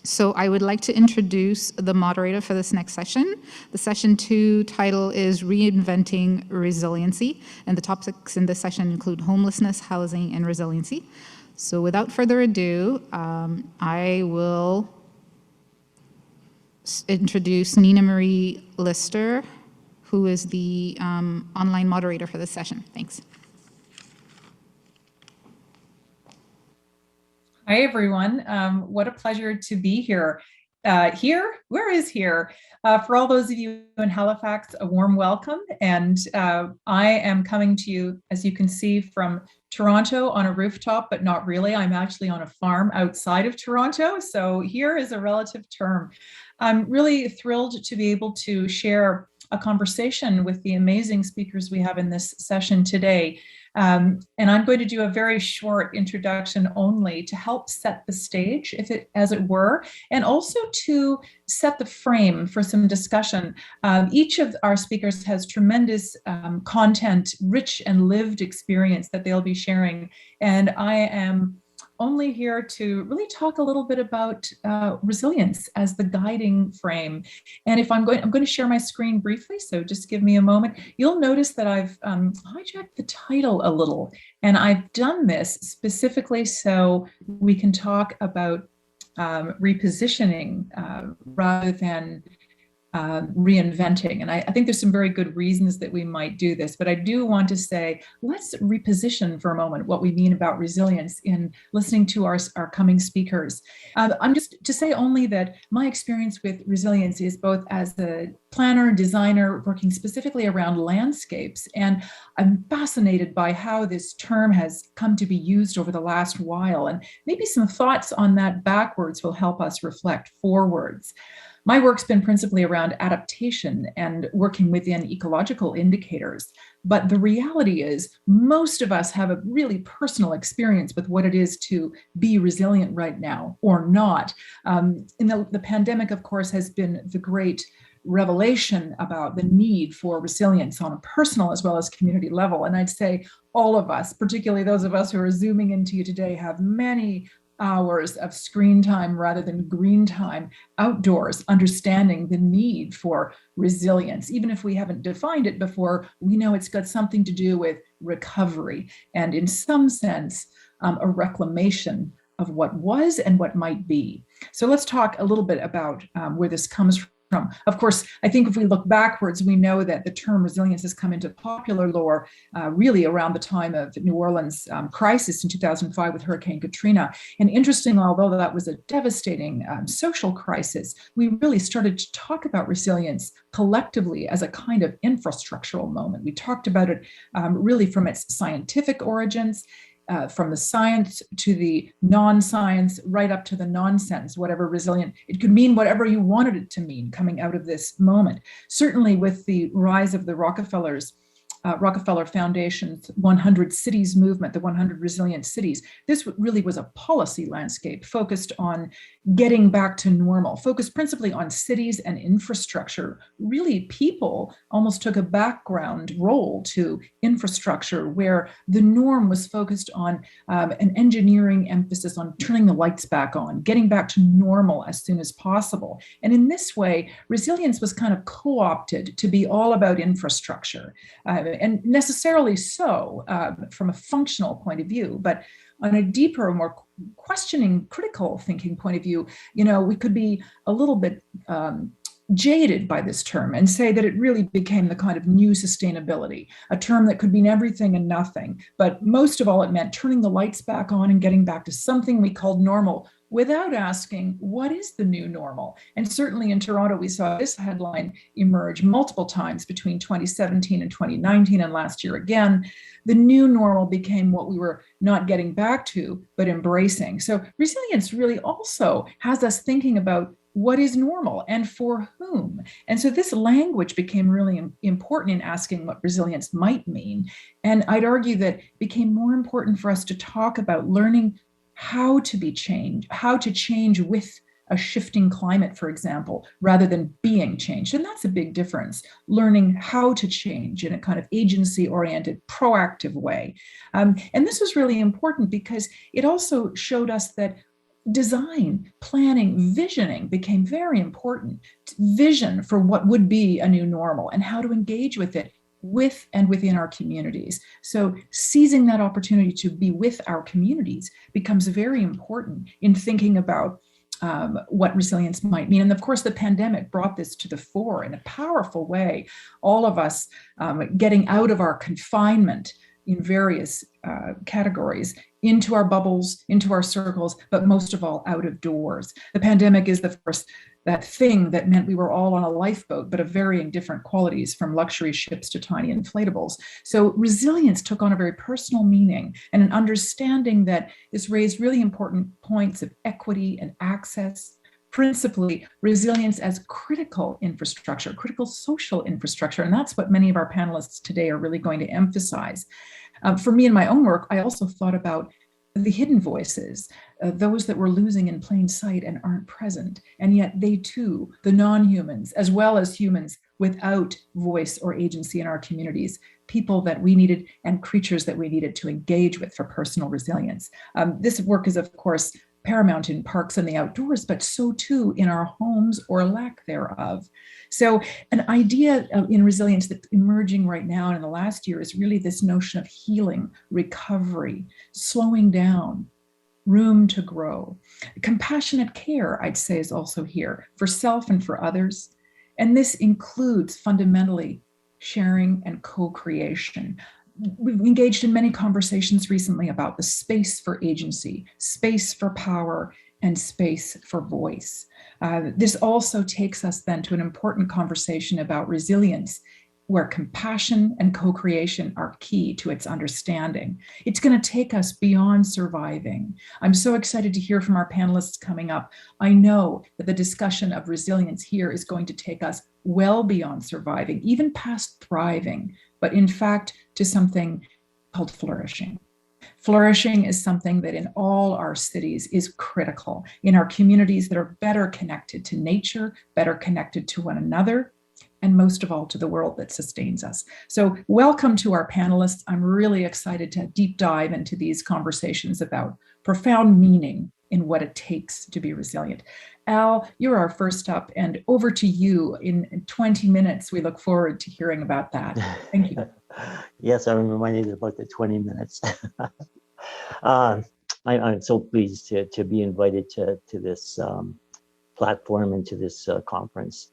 So I would like to introduce the moderator for this next session. The session 2 title is Reinventing Resiliency, and the topics in this session include homelessness, housing, and resiliency. So without further ado, I will introduce Nina Marie Lister, who is the online moderator for this session. Thanks. Hi, everyone. What a pleasure to be here. Where is here? For all those of you in Halifax, a warm welcome. And I am coming to you, as you can see, from Toronto on a rooftop, but not really. I'm actually on a farm outside of Toronto. So here is a relative term. I'm really thrilled to be able to share a conversation with the amazing speakers we have in this session today. And I'm going to do a very short introduction only to help set the stage, as it were, and also to set the frame for some discussion. Each of our speakers has tremendous content, rich and lived experience that they'll be sharing. And I am only here to really talk a little bit about resilience as the guiding frame. And if I'm going to share my screen briefly, so just give me a moment. You'll notice that I've hijacked the title a little, and I've done this specifically so we can talk about repositioning rather than reinventing. And I think there's some very good reasons that we might do this, but I do want to say, let's reposition for a moment what we mean about resilience in listening to our coming speakers. I'm just to say only that my experience with resilience is both as a planner, designer, working specifically around landscapes. And I'm fascinated by how this term has come to be used over the last while. And maybe some thoughts on that backwards will help us reflect forwards. My work's been principally around adaptation and working within ecological indicators. But the reality is most of us have a really personal experience with what it is to be resilient right now or not. The pandemic, of course, has been the great revelation about the need for resilience on a personal as well as community level. And I'd say all of us, particularly those of us who are Zooming into you today, have many hours of screen time rather than green time outdoors, understanding the need for resilience. Even if we haven't defined it before, we know it's got something to do with recovery and, in some sense, a reclamation of what was and what might be. So let's talk a little bit about where this comes from. Of course, I think if we look backwards, we know that the term resilience has come into popular lore really around the time of New Orleans crisis in 2005 with Hurricane Katrina. And interesting, although that was a devastating social crisis, we really started to talk about resilience collectively as a kind of infrastructural moment. We talked about it really from its scientific origins, from the science to the non-science, right up to the nonsense, whatever resilient, it could mean whatever you wanted it to mean coming out of this moment. Certainly with the rise of the Rockefeller Foundation's 100 Cities movement, the 100 Resilient Cities, this really was a policy landscape focused on getting back to normal, focused principally on cities and infrastructure. Really, people almost took a background role to infrastructure where the norm was focused on an engineering emphasis on turning the lights back on, getting back to normal as soon as possible. And in this way, resilience was kind of co-opted to be all about infrastructure. And necessarily so from a functional point of view, but on a deeper, more questioning, critical thinking point of view, we could be a little bit jaded by this term and say that it really became the kind of new sustainability, a term that could mean everything and nothing. But most of all, it meant turning the lights back on and getting back to something we called normal, without asking, what is the new normal? And certainly in Toronto, we saw this headline emerge multiple times between 2017 and 2019, and last year again. The new normal became what we were not getting back to, but embracing. So resilience really also has us thinking about what is normal and for whom. And so this language became really important in asking what resilience might mean. And I'd argue that it became more important for us to talk about learning how to be changed, how to change with a shifting climate, for example, rather than being changed. And that's a big difference, learning how to change in a kind of agency-oriented, proactive way. And this was really important because it also showed us that design, planning, visioning became very important. Vision for what would be a new normal and how to engage with it with and within our communities. So seizing that opportunity to be with our communities becomes very important in thinking about what resilience might mean. And of course, the pandemic brought this to the fore in a powerful way. All of us getting out of our confinement in various categories into our bubbles, into our circles, but most of all out of doors. The pandemic is the first that thing that meant we were all on a lifeboat, but of varying different qualities, from luxury ships to tiny inflatables. So resilience took on a very personal meaning and an understanding that this raised really important points of equity and access, principally resilience as critical infrastructure, critical social infrastructure. And that's what many of our panelists today are really going to emphasize. For me in my own work, I also thought about the hidden voices, those that we're losing in plain sight and aren't present. And yet they too, the non-humans, as well as humans without voice or agency in our communities, people that we needed and creatures that we needed to engage with for personal resilience. This work is, of course, paramount in parks and the outdoors, but so too in our homes or lack thereof. So an idea in resilience that's emerging right now and in the last year is really this notion of healing, recovery, slowing down, room to grow. Compassionate care, I'd say, is also here for self and for others. And this includes fundamentally sharing and co-creation. We've engaged in many conversations recently about the space for agency, space for power, and space for voice. This also takes us then to an important conversation about resilience, where compassion and co-creation are key to its understanding. It's going to take us beyond surviving. I'm so excited to hear from our panelists coming up. I know that the discussion of resilience here is going to take us well beyond surviving, even past thriving, but in fact to something called flourishing. Flourishing is something that in all our cities is critical, in our communities that are better connected to nature, better connected to one another, and most of all to the world that sustains us. So welcome to our panelists. I'm really excited to deep dive into these conversations about profound meaning in what it takes to be resilient. Al, you're our first up, and over to you in 20 minutes. We look forward to hearing about that. Thank you. Yes, I'm reminded about the 20 minutes. I'm so pleased to be invited to this platform and to this conference.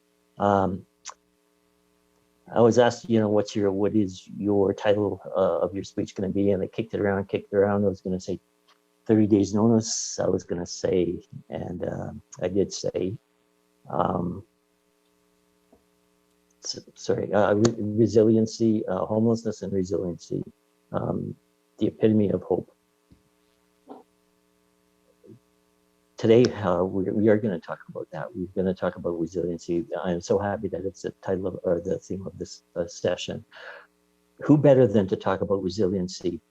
I was asked, what is your title of your speech going to be? And I kicked it around. I was going to say 30 days notice. I was going to say, and I did say, resiliency, homelessness and resiliency, the epitome of hope. Today, we are going to talk about that. We're going to talk about resiliency. I'm so happy that it's the title of, or the theme of this session. Who better than to talk about resiliency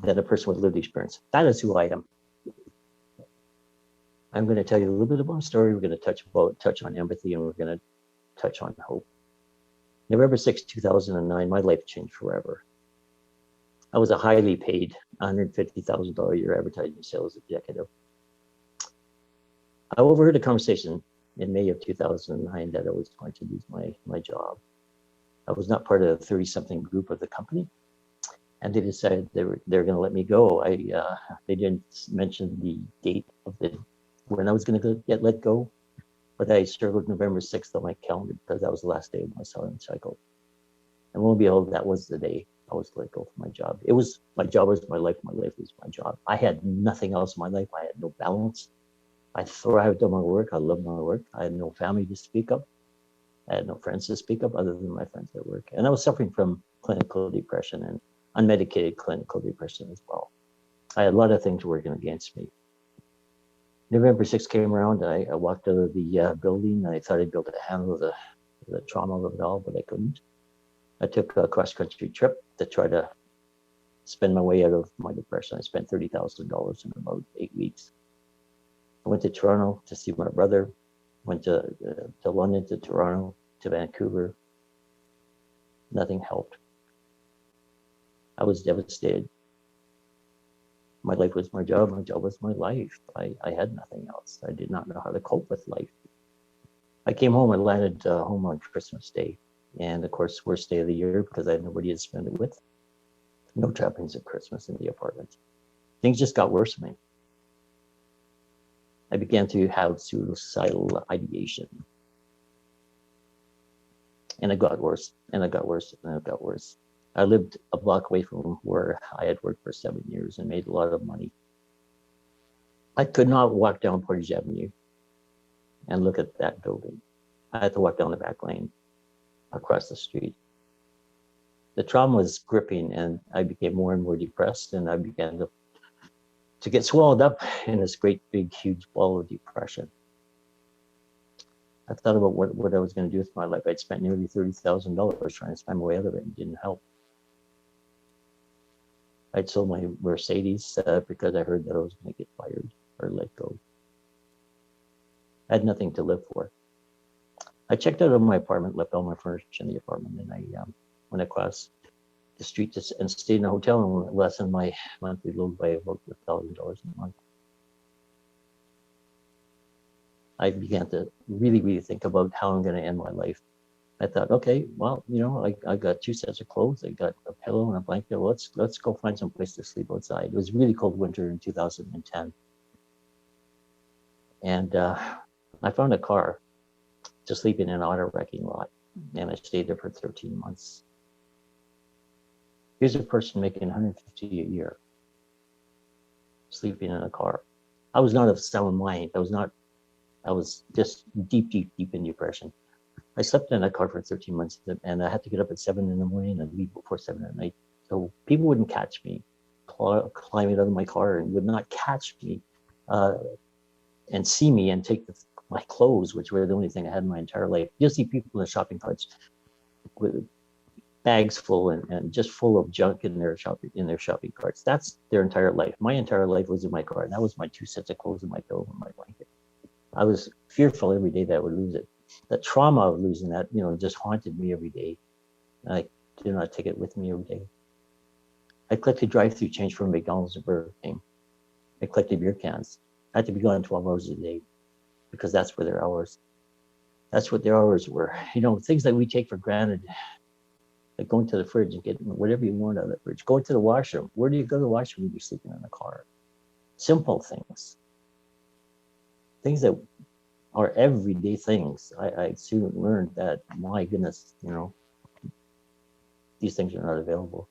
than a person with lived experience? That is who I am. I'm going to tell you a little bit about my story. We're going to touch on empathy, and we're going to touch on hope. November 6, 2009, my life changed forever. I was a highly paid $150,000 a year advertising sales executive. I overheard a conversation in May of 2009 that I was going to lose my job. I was not part of the 30-something group of the company, and they decided they were going to let me go. They didn't mention the date of when I was going to get let go, but I circled November 6th on my calendar because that was the last day of my selling cycle. And lo and behold, that was the day I was let go from my job. My job was my life was my job. I had nothing else in my life. I had no balance. I thrived on my work. I loved my work. I had no family to speak of. I had no friends to speak of other than my friends at work. And I was suffering from clinical depression and unmedicated clinical depression as well. I had a lot of things working against me. November 6th came around. I walked out of the building. I thought I'd be able to handle the trauma of it all, but I couldn't. I took a cross-country trip to try to spend my way out of my depression. I spent $30,000 in about 8 weeks. I went to Toronto to see my brother, went to London, to Toronto, to Vancouver. Nothing helped. I was devastated. My life was my job was my life. I had nothing else. I did not know how to cope with life. I came home and landed home on Christmas Day. And of course, worst day of the year because I had nobody to spend it with. No trappings at Christmas in the apartment. Things just got worse for me. I began to have suicidal ideation. And it got worse, and it got worse, and it got worse. I lived a block away from where I had worked for 7 years and made a lot of money. I could not walk down Portage Avenue and look at that building. I had to walk down the back lane across the street. The trauma was gripping, and I became more and more depressed, and I began to get swallowed up in this great, big, huge ball of depression. I thought about what I was going to do with my life. I'd spent nearly $30,000 trying to spend my way out of it, and it didn't help. I'd sold my Mercedes because I heard that I was going to get fired or let go. I had nothing to live for. I checked out of my apartment, left all my furniture in the apartment, and I went across the street and stayed in a hotel and lessened my monthly load by about $1,000 a month. I began to really, really think about how I'm going to end my life. I thought, okay, well, you know, I got 2 sets of clothes. I got a pillow and a blanket. Let's go find some place to sleep outside. It was really cold winter in 2010. And I found a car to sleep in an auto wrecking lot. And I stayed there for 13 months. Here's a person making $150 a year, sleeping in a car. I was not of sound mind. I was just deep, deep, deep in depression. I slept in a car for 13 months, and I had to get up at 7 in the morning and leave before 7 at night. So people wouldn't catch me climbing out of my car, and would not catch me and see me and take my clothes, which were the only thing I had in my entire life. You'll see people in the shopping carts with bags full and just full of junk in their shopping carts. That's their entire life. My entire life was in my car, and that was my 2 sets of clothes and my pillow and my blanket. I was fearful every day that I would lose it. The trauma of losing that, you know, just haunted me every day. I did not take it with me every day. I collected drive-through change from McDonald's and Burger King. I collected beer cans. I had to be gone 12 hours a day because that's where their hours. That's what their hours were. You know, things that we take for granted, like going to the fridge and getting whatever you want out of the fridge. Going to the washroom. Where do you go to the washroom when you're sleeping in the car? Simple things. Things that are everyday things. I soon learned that, my goodness, you know, these things are not available.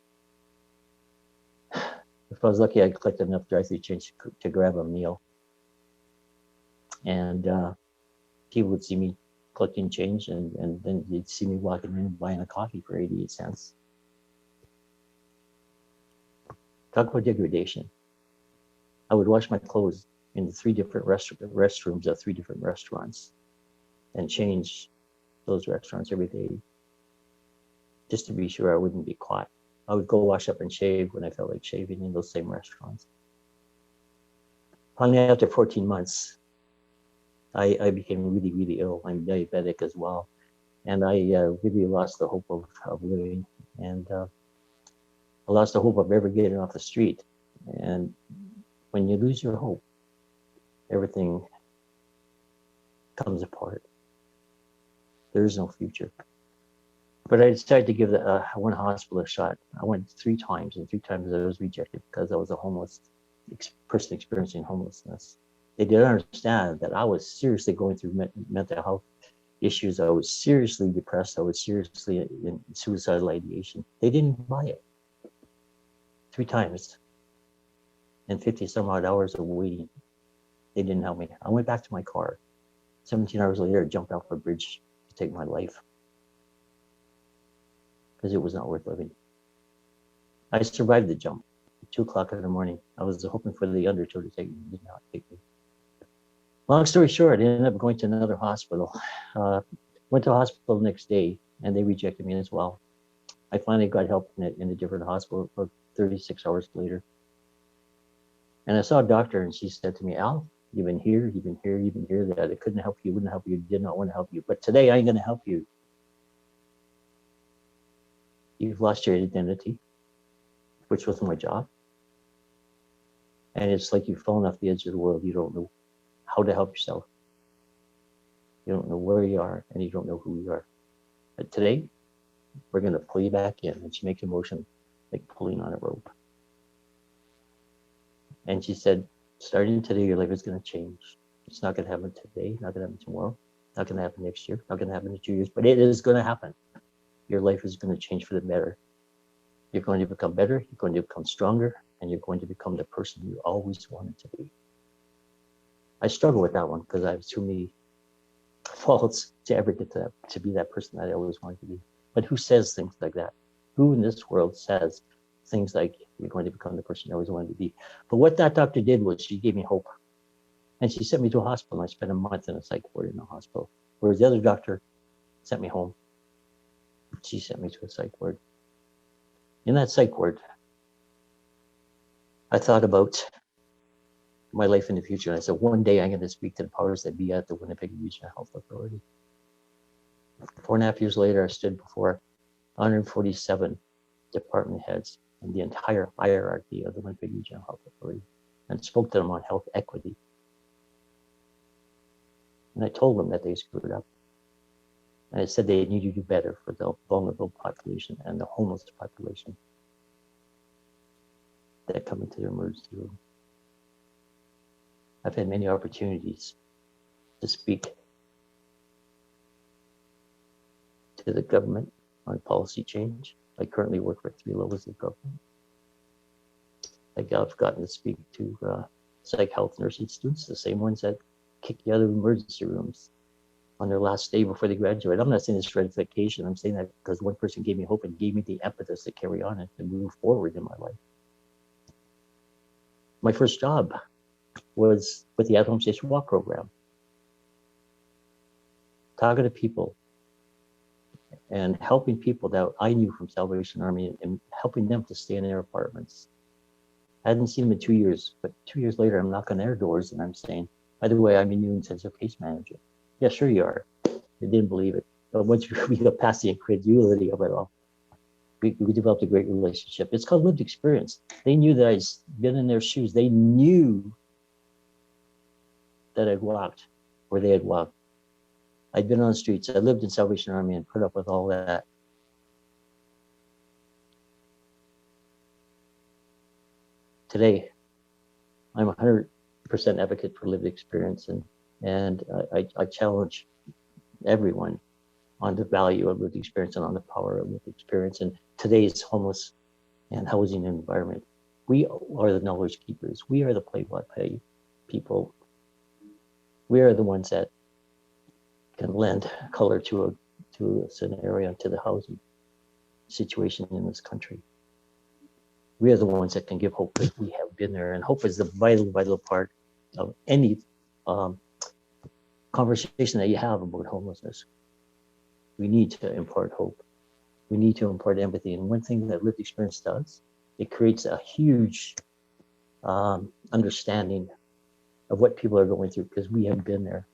If I was lucky, I collected enough drive-through change to grab a meal. And people would see me collecting change, and then you'd see me walking in buying a coffee for 88 cents. Talk about degradation. I would wash my clothes in the 3 different restrooms of 3 different restaurants and change those restaurants every day just to be sure I wouldn't be caught. I would go wash up and shave when I felt like shaving in those same restaurants. Finally, after 14 months, I became really, really ill. I'm diabetic as well. And I really lost the hope of living. And I lost the hope of ever getting off the street. And when you lose your hope, everything comes apart. There is no future. But I decided to give one hospital a shot. I went 3 times, and 3 times I was rejected because I was a homeless person experiencing homelessness. They didn't understand that I was seriously going through mental health issues. I was seriously depressed. I was seriously in suicidal ideation. They didn't buy it. 3 times. And 50 some odd hours of waiting. They didn't help me. I went back to my car. 17 hours later, I jumped off a bridge to take my life because it was not worth living. I survived the jump. 2 o'clock in the morning. I was hoping for the undertow to take me. Did not take me. Long story short, I ended up going to another hospital. Went to the hospital the next day, and they rejected me as well. I finally got help in a different hospital about 36 hours later. And I saw a doctor, and she said to me, "Al, you've been here, you've been here, you've been here. That it couldn't help you, wouldn't help you, did not want to help you. But today I'm going to help you. You've lost your identity," which was my job. And it's like you've fallen off the edge of the world. You don't know how to help yourself. You don't know where you are, and you don't know who you are. But today, we're going to pull you back in. And she makes a motion like pulling on a rope. And she said, starting today, your life is going to change. It's not going to happen today, not going to happen tomorrow, not going to happen next year, not going to happen in 2 years, but it is going to happen. Your life is going to change for the better. You're going to become better, you're going to become stronger, and you're going to become the person you always wanted to be. I struggle with that one because I have too many faults to ever get to be that person that I always wanted to be. But who says things like that? Who in this world says things like you're going to become the person you always wanted to be? But what that doctor did was she gave me hope. And she sent me to a hospital, and I spent a month in a psych ward in a hospital. Whereas the other doctor sent me home. She sent me to a psych ward. In that psych ward, I thought about my life in the future. And I said, one day I'm going to speak to the powers that be at the Winnipeg Regional Health Authority. 4.5 years later, I stood before 147 department heads and the entire hierarchy of the Winnipeg Regional Health Authority and spoke to them on health equity. And I told them that they screwed up. And I said they need to do better for the vulnerable population and the homeless population that come into their emergency room. I've had many opportunities to speak to the government on policy change. I currently work with 3 levels of government. I've gotten to speak to psych health nursing students, the same ones that kick you out of emergency rooms on their last day before they graduate. I'm not saying this for edification. I'm saying that because one person gave me hope and gave me the impetus to carry on and to move forward in my life. My first job was with the At-Home Station Walk program. Talking to people and helping people that I knew from Salvation Army and helping them to stay in their apartments. I hadn't seen them in 2 years, but 2 years later, I'm knocking their doors and I'm saying, by the way, I'm a new intensive case manager. Yeah, sure you are. They didn't believe it. But once we got past the incredulity of it all, we developed a great relationship. It's called lived experience. They knew that I'd been in their shoes. They knew that I'd walked where they had walked. I'd been on the streets. I lived in Salvation Army and put up with all that. Today, I'm 100% advocate for lived experience, and I challenge everyone on the value of lived experience and on the power of lived experience in today's homeless and housing environment. We are the knowledge keepers. We are the play-by-play people. We are the ones that can lend color to a scenario, to the housing situation in this country. We are the ones that can give hope because we have been there, and hope is the vital part of any conversation that you have about homelessness. We need to impart hope. We need to impart empathy. And one thing that lived experience does, it creates a huge understanding of what people are going through because we have been there.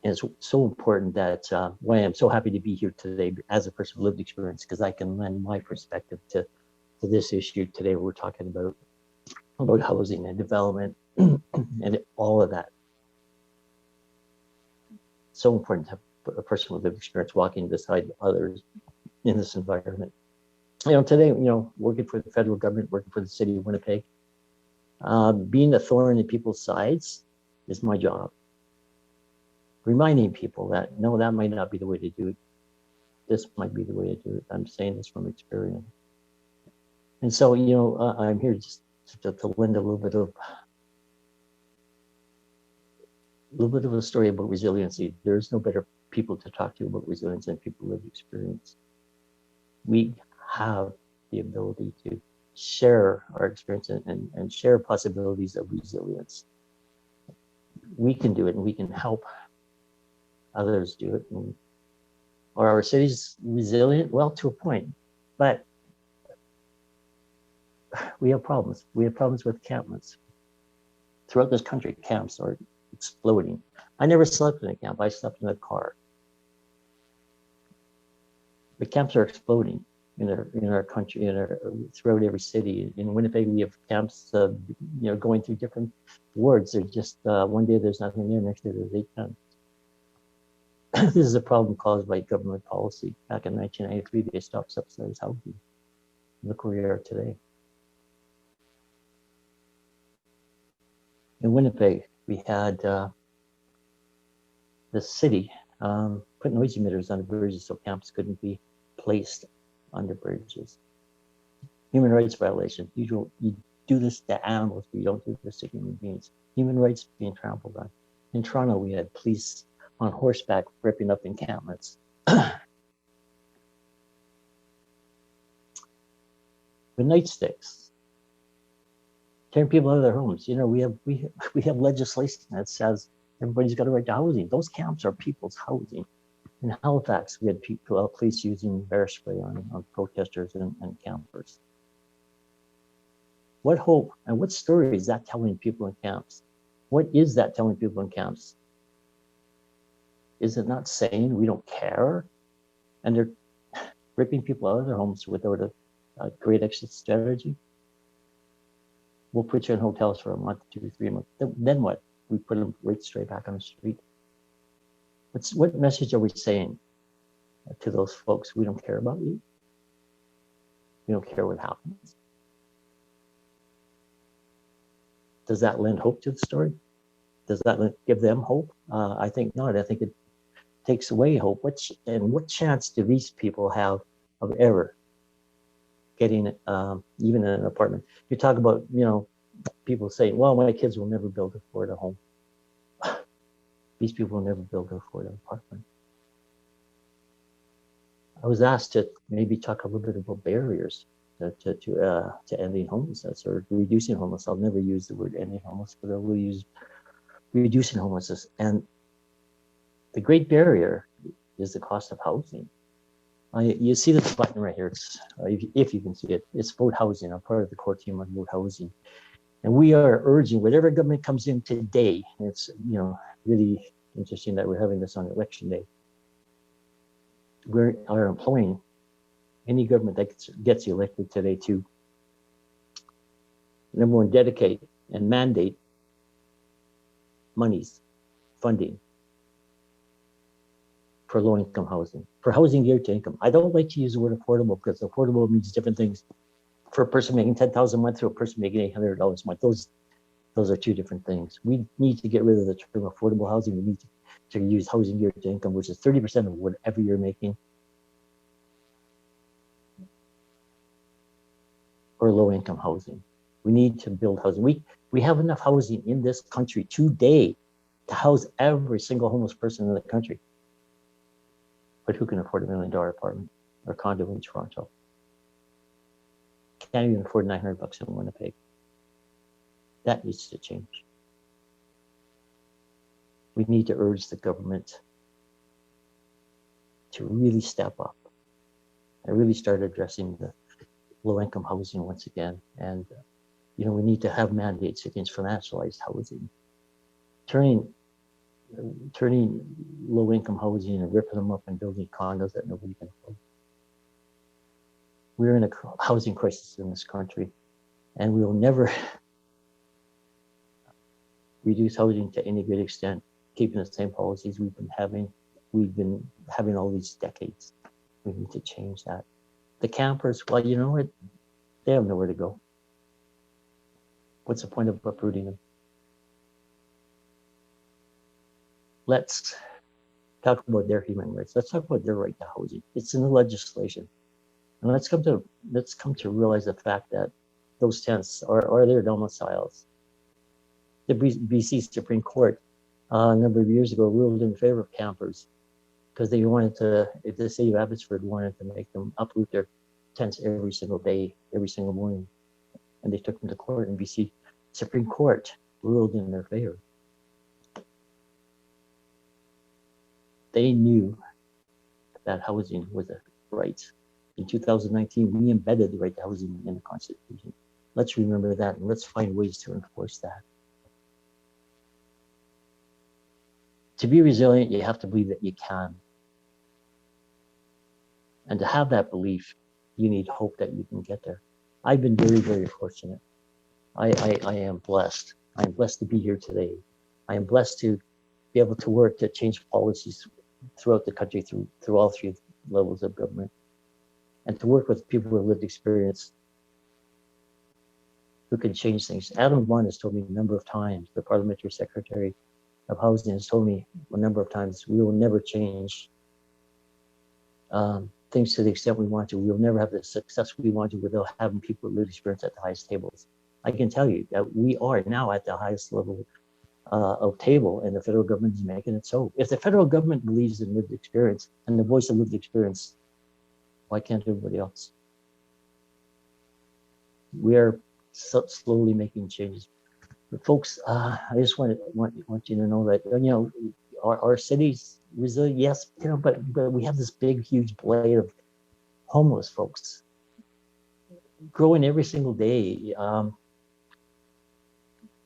And it's so important that why I'm so happy to be here today as a person with lived experience, because I can lend my perspective to this issue today. We're talking about housing and development and all of that. So important to have a person with lived experience walking beside others in this environment. Today, working for the federal government, working for the city of Winnipeg, being a thorn in people's sides is my job. Reminding people that, no, that might not be the way to do it. This might be the way to do it. I'm saying this from experience. And so, I'm here just to lend a little bit of a story about resiliency. There's no better people to talk to about resilience than people with experience. We have the ability to share our experience and share possibilities of resilience. We can do it, and we can help others do it. Are our cities resilient? Well, to a point, but we have problems. We have problems with encampments. Throughout this country, camps are exploding. I never slept in a camp. I slept in a car. The camps are exploding. in our country, throughout every city. In Winnipeg, we have camps, going through different wards. They're just one day there's nothing there, next day there's 8 camps. This is a problem caused by government policy. Back in 1993, they stopped subsidized housing. Look where we are today. In Winnipeg, we had the city put noise emitters on the bridges so camps couldn't be placed on the bridges. Human rights violation. You do this to animals, but you don't do this to human beings. Human rights being trampled on. In Toronto, we had police on horseback ripping up encampments. The nightsticks, tearing people out of their homes. We have legislation that says everybody's got a right to housing. Those camps are people's housing. In Halifax, we had police using bear spray on protesters and campers. What hope and what story is that telling people in camps? What is that telling people in camps? Is it not saying we don't care? And they're ripping people out of their homes without a great exit strategy? We'll put you in hotels for a month, 2 or 3 months. Then what? We put them right straight back on the street. What message are we saying to those folks? We don't care about you. We don't care what happens. Does that lend hope to the story? Does that give them hope? I think not. I think it takes away hope. What chance do these people have of ever getting even an apartment? You talk about, people saying, well, my kids will never be able to afford a home. These people will never be able to afford an apartment. I was asked to maybe talk a little bit about barriers to ending homelessness or reducing homelessness. I'll never use the word ending homelessness, but I will use reducing homelessness. And the great barrier is the cost of housing. You see this button right here. It's, if you can see it, it's vote housing. I'm part of the core team on vote housing. And we are urging whatever government comes in today, and it's really interesting that we're having this on election day. We are employing any government that gets elected today to, number one, dedicate and mandate monies, funding for low-income housing, for housing geared to income. I don't like to use the word affordable because affordable means different things. For a person making $10,000 a month to a person making $800 a month, those are two different things. We need to get rid of the term affordable housing. We need to use housing geared to income, which is 30% of whatever you're making, or low-income housing. We need to build housing. We have enough housing in this country today to house every single homeless person in the country. But who can afford $1 million apartment or condo in Toronto? Can't even afford $900 in Winnipeg. That needs to change. We need to urge the government to really step up and really start addressing the low-income housing once again. And we need to have mandates against financialized housing, turning low-income housing and ripping them up and building condos that nobody can afford. We're in a housing crisis in this country, and we will never reduce housing to any great extent, keeping the same policies we've been having all these decades. We need to change that. The campers, well, you know what? They have nowhere to go. What's the point of uprooting them? Let's talk about their human rights. Let's talk about their right to housing. It's in the legislation. And let's come to realize the fact that those tents are their domiciles. The BC Supreme Court a number of years ago ruled in favor of campers because they wanted to, the city of Abbotsford wanted to make them uproot their tents every single day, every single morning. And they took them to court, and BC Supreme Court ruled in their favor. They knew that housing was a right. In 2019, we embedded the right to housing in the Constitution. Let's remember that, and let's find ways to enforce that. To be resilient, you have to believe that you can. And to have that belief, you need hope that you can get there. I've been very, very fortunate. I am blessed. I am blessed to be here today. I am blessed to be able to work to change policies throughout the country, through all three levels of government, and to work with people with lived experience who can change things. Adam Vaughan has told me a number of times, the Parliamentary Secretary of Housing has told me a number of times, we will never change things to the extent we want to. We will never have the success we want to without having people with lived experience at the highest tables. I can tell you that we are now at the highest level of table, and the federal government is making it so. If the federal government believes in lived experience and the voice of lived experience, why can't everybody else? We are slowly making changes. But folks, I just want you to know that, you know, our cities resilient, yes, you know, but we have this big, huge blade of homeless folks growing every single day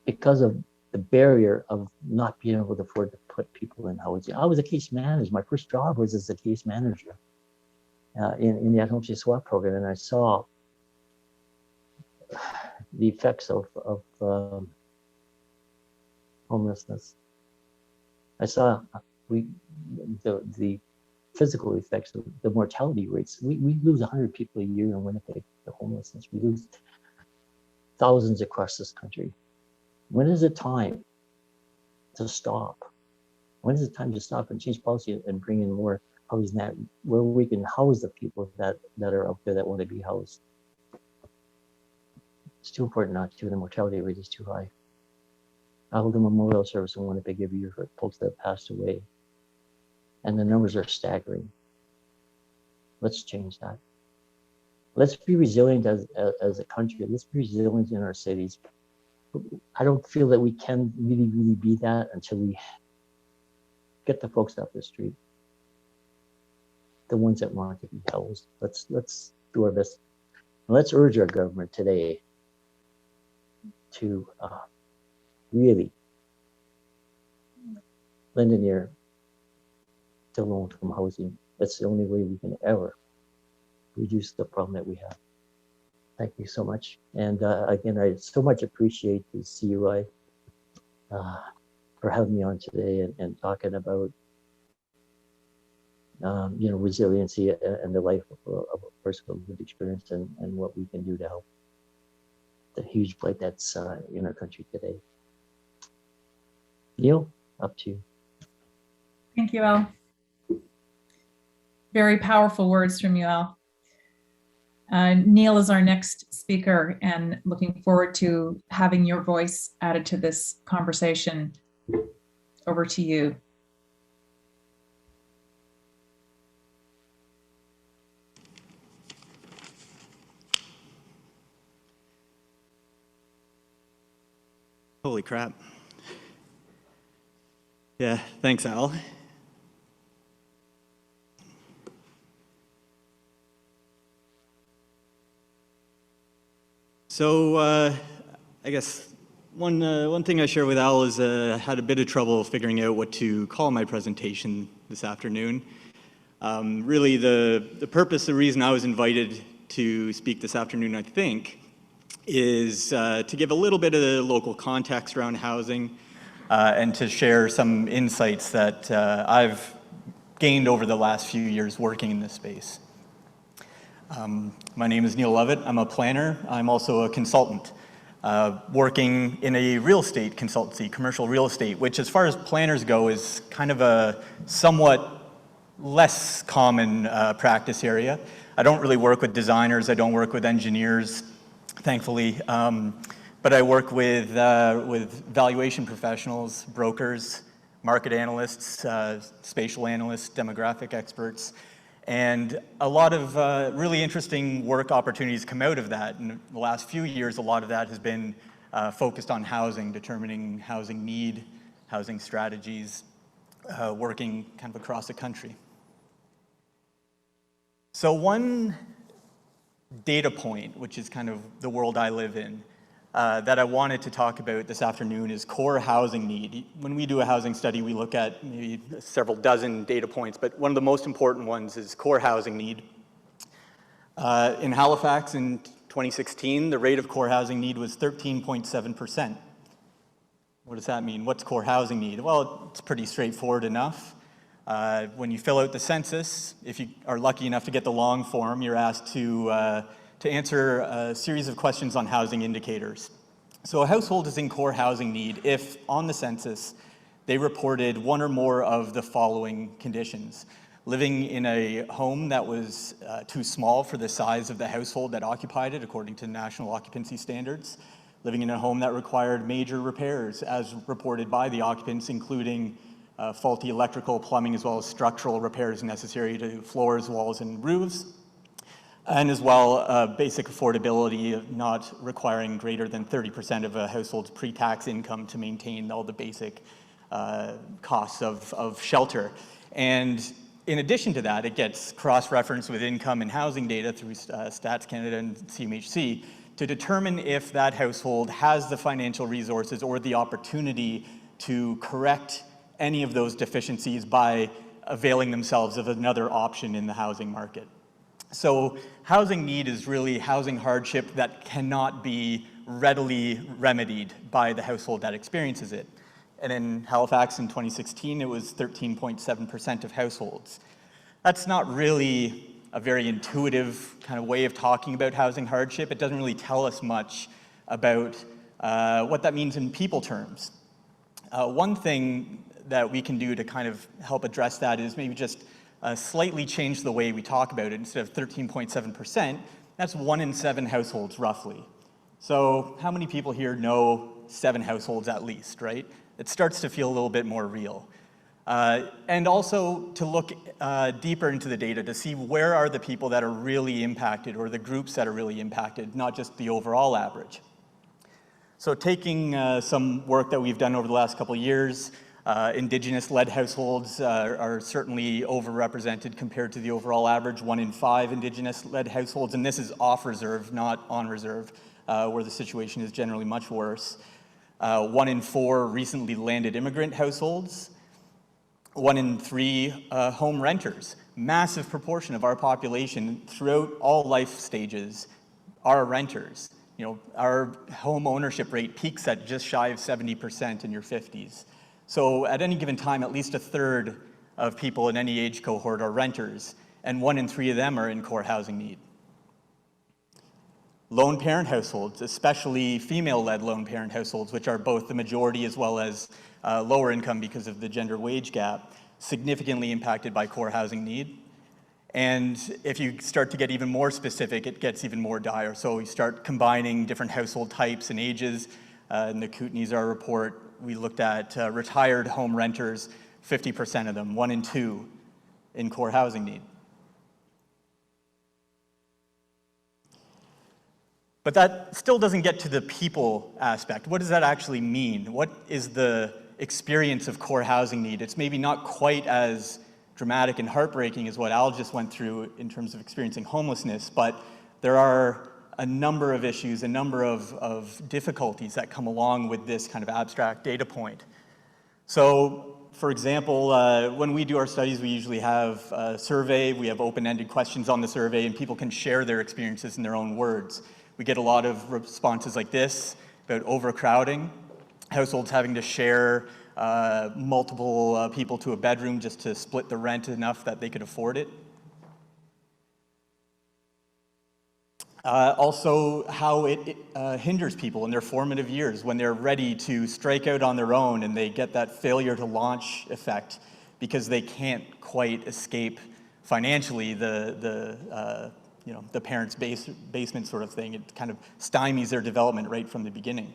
because of the barrier of not being able to afford to put people in housing. I was a case manager. My first job was as a case manager in the at-home swap program, and I saw the effects of homelessness. I saw the physical effects of the mortality rates. We lose 100 people a year in Winnipeg to homelessness. We lose thousands across this country. When is it time to stop? When is it time to stop and change policy and bring in more housing that where we can house the people that are out there that want to be housed? It's too important not to. The mortality rate is too high. I hold a memorial service in Winnipeg every year for folks that have passed away, and the numbers are staggering. Let's change that. Let's be resilient as a country. Let's be resilient in our cities. I don't feel that we can really be that until we get the folks off the street, the ones that want to be housed. Let's do our best. Let's urge our government today to really lend an ear to long-term housing. That's the only way we can ever reduce the problem that we have. Thank you so much. And again, I so much appreciate the CUI for having me on today and talking about you know, resiliency and the life of a person with lived experience and what we can do to help the huge plight that's in our country today. Neil, up to you. Thank you, Al. Very powerful words from you, Al. Neil is our next speaker, and looking forward to having your voice added to this conversation. Over to you. Holy crap. Yeah, thanks, Al. So I guess one thing I share with Al is I had a bit of trouble figuring out what to call my presentation this afternoon. Really, the purpose, the reason I was invited to speak this afternoon, I think, is to give a little bit of the local context around housing and to share some insights that I've gained over the last few years working in this space. My name is Neil Lovitt. I'm a planner. I'm also a consultant working in a real estate consultancy, commercial real estate, which as far as planners go is kind of a somewhat less common practice area. I don't really work with designers. I don't work with engineers, thankfully. But I work with valuation professionals, brokers, market analysts, spatial analysts, demographic experts. And a lot of really interesting work opportunities come out of that. In the last few years, a lot of that has been focused on housing, determining housing need, housing strategies, working kind of across the country. So one data point, which is kind of the world I live in, that I wanted to talk about this afternoon is core housing need. When we do a housing study, we look at maybe several dozen data points, but one of the most important ones is core housing need. In Halifax in 2016, the rate of core housing need was 13.7%. What does that mean? What's core housing need? Well, it's pretty straightforward enough. When you fill out the census, if you are lucky enough to get the long form, you're asked to answer a series of questions on housing indicators. So a household is in core housing need if, on the census, they reported one or more of the following conditions. Living in a home that was too small for the size of the household that occupied it, according to national occupancy standards. Living in a home that required major repairs, as reported by the occupants, including faulty electrical, plumbing, as well as structural repairs necessary to floors, walls, and roofs. And as well, basic affordability of not requiring greater than 30% of a household's pre-tax income to maintain all the basic costs of shelter. And in addition to that, it gets cross-referenced with income and housing data through Stats Canada and CMHC to determine if that household has the financial resources or the opportunity to correct any of those deficiencies by availing themselves of another option in the housing market. So housing need is really housing hardship that cannot be readily remedied by the household that experiences it. And in Halifax in 2016, it was 13.7% of households. That's not really a very intuitive kind of way of talking about housing hardship. It doesn't really tell us much about what that means in people terms. One thing that we can do to kind of help address that is maybe just slightly change the way we talk about it. Instead of 13.7%, that's 1 in 7 households roughly. So how many people here know 7 households at least, right? It starts to feel a little bit more real. And also to look deeper into the data to see where are the people that are really impacted or the groups that are really impacted, not just the overall average. So taking some work that we've done over the last couple of years, Indigenous Led Households are certainly overrepresented compared to the overall average, 1 in 5 Indigenous Led Households, and this is off reserve, not on reserve, where the situation is generally much worse. 1 in 4 recently landed immigrant households, 1 in 3 home renters. Massive proportion of our population throughout all life stages are renters. You know, our home ownership rate peaks at just shy of 70% in your 50s. So at any given time, at least a third of people in any age cohort are renters, and 1 in 3 of them are in core housing need. Lone parent households, especially female-led lone parent households, which are both the majority as well as lower income because of the gender wage gap, significantly impacted by core housing need. And if you start to get even more specific, it gets even more dire. So we start combining different household types and ages. In the Kootenays report, we looked at retired home renters, 50% of them, 1 in 2 in core housing need. But that still doesn't get to the people aspect. What does that actually mean? What is the experience of core housing need? It's maybe not quite as dramatic and heartbreaking as what Al just went through in terms of experiencing homelessness, but there are a number of issues, a number of difficulties that come along with this kind of abstract data point. So, for example, when we do our studies, we usually have a survey, we have open-ended questions on the survey, and people can share their experiences in their own words. We get a lot of responses like this about overcrowding, households having to share multiple people to a bedroom just to split the rent enough that they could afford it. Also, how it hinders people in their formative years when they're ready to strike out on their own and they get that failure to launch effect because they can't quite escape financially the parents' basement sort of thing. It kind of stymies their development right from the beginning.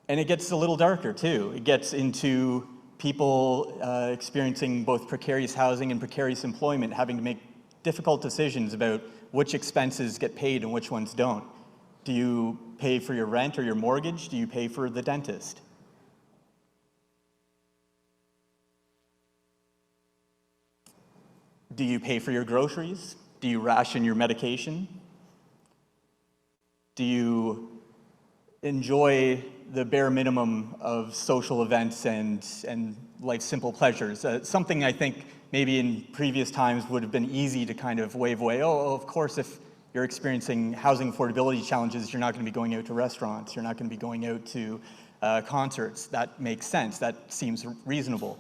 And it gets a little darker too. It gets into people experiencing both precarious housing and precarious employment, having to make difficult decisions about which expenses get paid and which ones don't. Do you pay for your rent or your mortgage? Do you pay for the dentist? Do you pay for your groceries? Do you ration your medication? Do you enjoy the bare minimum of social events and life's simple pleasures? Something I think maybe in previous times would have been easy to kind of wave away. Oh, of course, if you're experiencing housing affordability challenges, you're not going to be going out to restaurants, you're not going to be going out to concerts. That makes sense, that seems reasonable.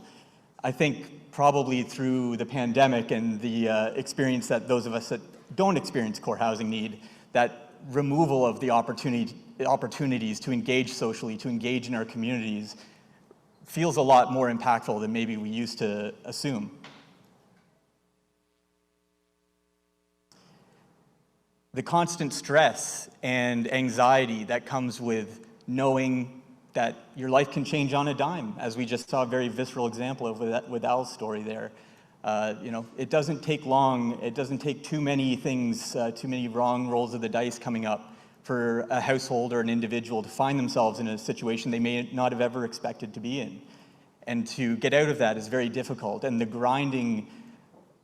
I think probably through the pandemic and the experience that those of us that don't experience core housing need, that removal of the opportunities to engage socially, to engage in our communities, feels a lot more impactful than maybe we used to assume. The constant stress and anxiety that comes with knowing that your life can change on a dime, as we just saw a very visceral example of with Al's story there. It doesn't take long, it doesn't take too many things, too many wrong rolls of the dice coming up for a household or an individual to find themselves in a situation they may not have ever expected to be in. And to get out of that is very difficult. And the grinding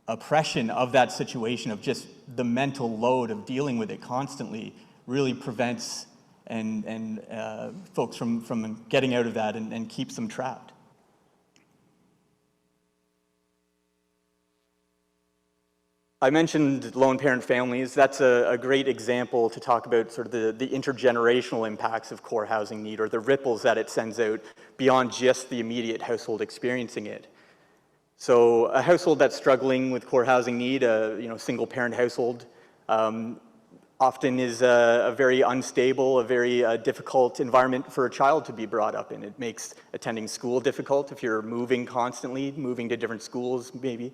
oppression of that situation, of just the mental load of dealing with it constantly, really prevents folks from getting out of that and keeps them trapped. I mentioned lone parent families. That's a great example to talk about sort of the intergenerational impacts of core housing need, or the ripples that it sends out beyond just the immediate household experiencing it. So a household that's struggling with core housing need, a single parent household, often is a very unstable, a very difficult environment for a child to be brought up in. It makes attending school difficult if you're moving constantly, moving to different schools maybe.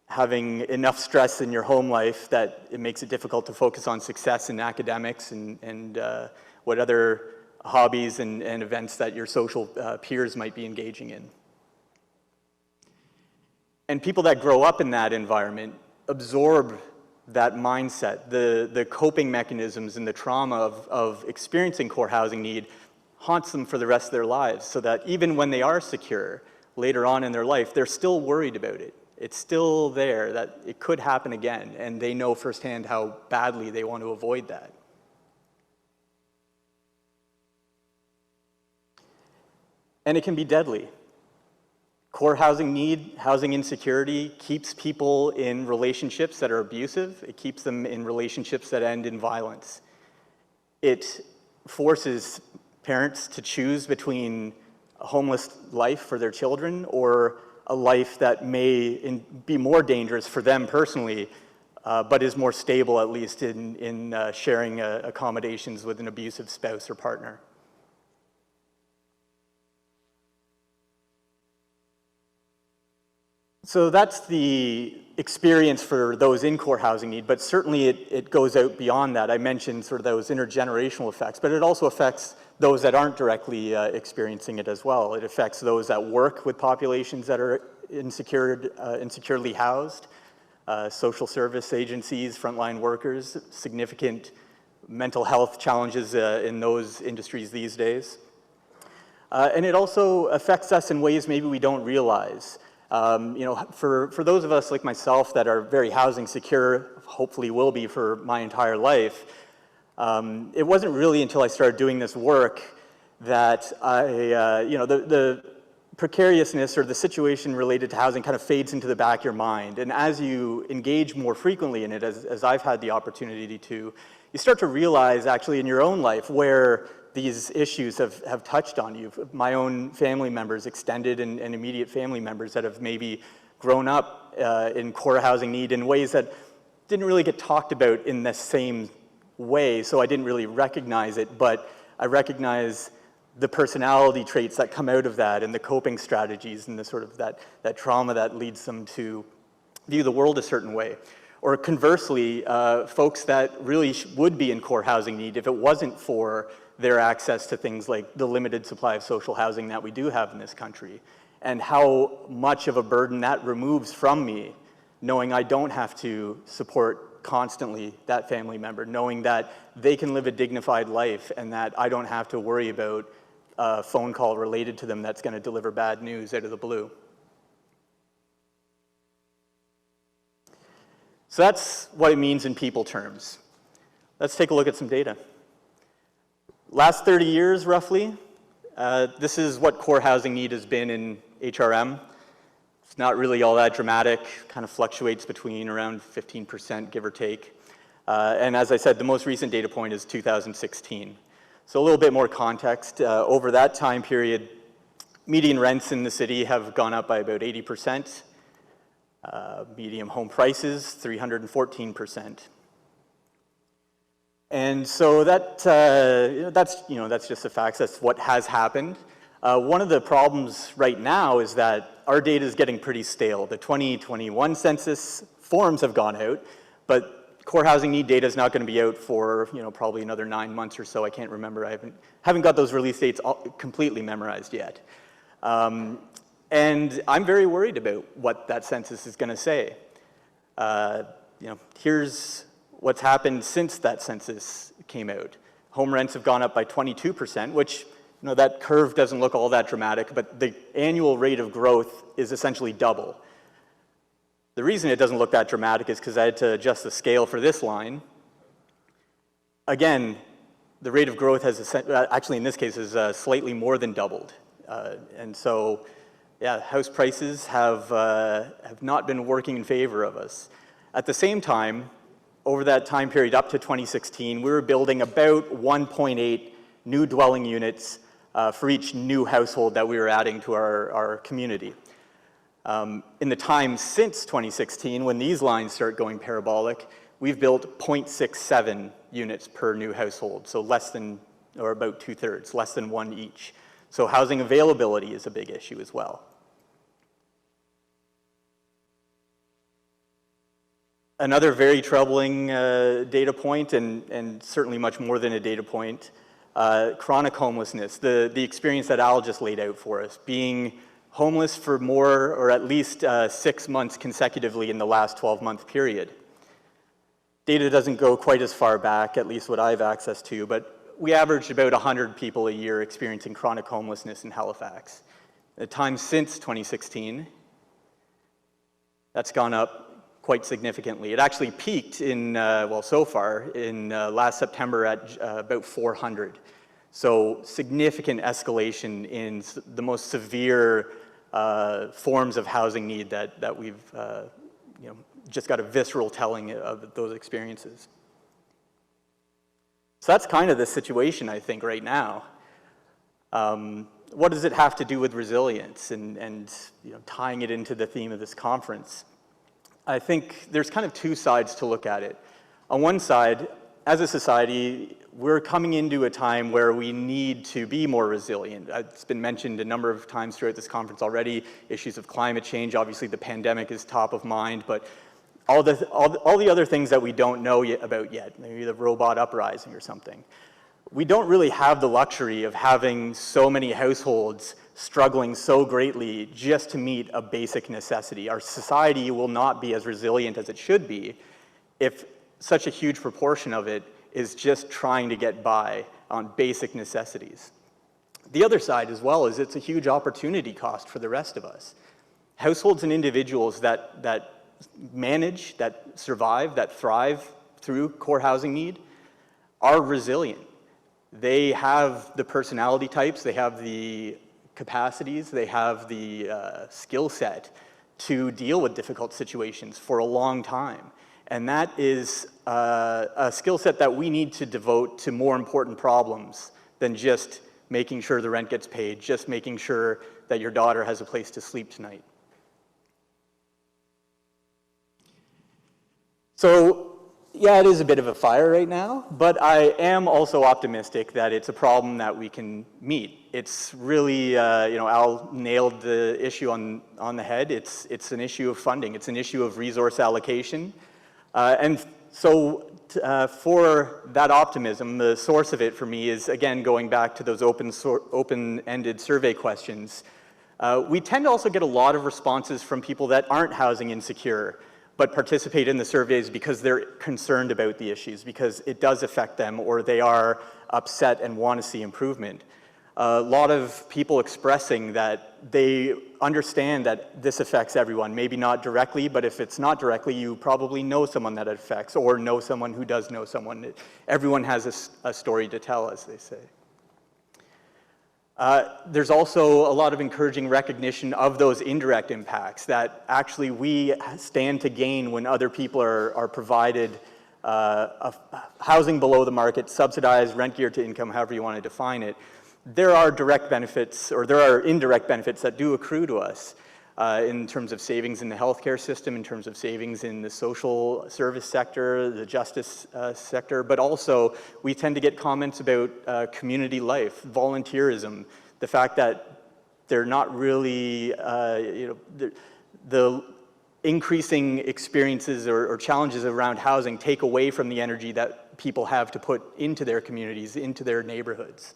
Having enough stress in your home life that it makes it difficult to focus on success in academics and what other hobbies and events that your social peers might be engaging in. And people that grow up in that environment absorb that mindset, the coping mechanisms and the trauma of experiencing core housing need haunts them for the rest of their lives, so that even when they are secure later on in their life, they're still worried about it. It's still there, that it could happen again, and they know firsthand how badly they want to avoid that. And it can be deadly. Core housing need, housing insecurity keeps people in relationships that are abusive. It keeps them in relationships that end in violence. It forces parents to choose between a homeless life for their children or a life that may be more dangerous for them personally, but is more stable, at least in sharing accommodations with an abusive spouse or partner. So that's the experience for those in core housing need, but certainly it goes out beyond that. I mentioned sort of those intergenerational effects, but it also affects those that aren't directly experiencing it as well. It affects those that work with populations that are insecurely housed, social service agencies, frontline workers, significant mental health challenges in those industries these days. And it also affects us in ways maybe we don't realize. For those of us like myself that are very housing secure, hopefully will be for my entire life, it wasn't really until I started doing this work that the precariousness or the situation related to housing kind of fades into the back of your mind. And as you engage more frequently in it, as I've had the opportunity to, you start to realize actually in your own life where these issues have touched on you. My own family members, extended and immediate family members that have maybe grown up in core housing need in ways that didn't really get talked about in the same way, so I didn't really recognize it, but I recognize the personality traits that come out of that and the coping strategies and the sort of that trauma that leads them to view the world a certain way. Or conversely, folks that really would be in core housing need if it wasn't for their access to things like the limited supply of social housing that we do have in this country, and how much of a burden that removes from me, knowing I don't have to support constantly that family member, knowing that they can live a dignified life and that I don't have to worry about a phone call related to them that's going to deliver bad news out of the blue. So that's what it means in people terms. Let's take a look at some data. Last 30 years, roughly, this is what core housing need has been in HRM. It's not really all that dramatic, kind of fluctuates between around 15%, give or take. And as I said, the most recent data point is 2016. So a little bit more context. Over that time period, median rents in the city have gone up by about 80%. Median home prices, 314%. And so that's just the facts. That's what has happened. One of the problems right now is that our data is getting pretty stale. The 2021 census forms have gone out, but core housing need data is not going to be out for probably another 9 months or so. I can't remember. I haven't got those release dates completely memorized yet. And I'm very worried about what that census is going to say. Here's what's happened since that census came out. Home rents have gone up by 22%, which that curve doesn't look all that dramatic, but the annual rate of growth is essentially double. The reason it doesn't look that dramatic is because I had to adjust the scale for this line. Again, the rate of growth has actually in this case is slightly more than doubled. And so, yeah, house prices have not been working in favor of us. At the same time, over that time period up to 2016, we were building about 1.8 new dwelling units for each new household that we were adding to our community. In the time since 2016, when these lines start going parabolic, we've built 0.67 units per new household, so less than, or about 2/3, less than one each. So housing availability is a big issue as well. Another very troubling data point, and certainly much more than a data point, chronic homelessness, the experience that Al just laid out for us, being homeless for more or at least 6 months consecutively in the last 12-month period. Data doesn't go quite as far back, at least what I have access to, but we averaged about 100 people a year experiencing chronic homelessness in Halifax. The time since 2016, that's gone up quite significantly. It actually peaked in, so far, in last September at about 400. So significant escalation in the most severe forms of housing need that we've just got a visceral telling of those experiences. So that's kind of the situation, I think, right now. What does it have to do with resilience and tying it into the theme of this conference? I think there's kind of two sides to look at it. On one side, as a society, we're coming into a time where we need to be more resilient. It's been mentioned a number of times throughout this conference already, issues of climate change. Obviously, the pandemic is top of mind, but all the other things that we don't know about yet, maybe the robot uprising or something. We don't really have the luxury of having so many households struggling so greatly just to meet a basic necessity. Our society will not be as resilient as it should be if such a huge proportion of it is just trying to get by on basic necessities. The other side as well is it's a huge opportunity cost for the rest of us. Households and individuals that manage, that survive, that thrive through core housing need are resilient. They have the personality types, they have the capacities, they have the skill set to deal with difficult situations for a long time. And that is a skill set that we need to devote to more important problems than just making sure the rent gets paid, just making sure that your daughter has a place to sleep tonight. So, yeah, it is a bit of a fire right now, but I am also optimistic that it's a problem that we can meet. It's really, Al nailed the issue on the head. It's an issue of funding. It's an issue of resource allocation. And so for that optimism, the source of it for me is, again, going back to those open-ended survey questions. We tend to also get a lot of responses from people that aren't housing insecure, but participate in the surveys because they're concerned about the issues, because it does affect them, or they are upset and want to see improvement. A lot of people expressing that they understand that this affects everyone, maybe not directly, but if it's not directly, you probably know someone that it affects, or know someone who does know someone. Everyone has a story to tell, as they say. There's also a lot of encouraging recognition of those indirect impacts that actually we stand to gain when other people are provided housing below the market, subsidized, rent geared to income, however you want to define it. There are direct benefits, or there are indirect benefits that do accrue to us in terms of savings in the healthcare system, in terms of savings in the social service sector, the justice sector, but also we tend to get comments about community life, volunteerism, the fact that they're not really, the increasing experiences or challenges around housing take away from the energy that people have to put into their communities, into their neighborhoods.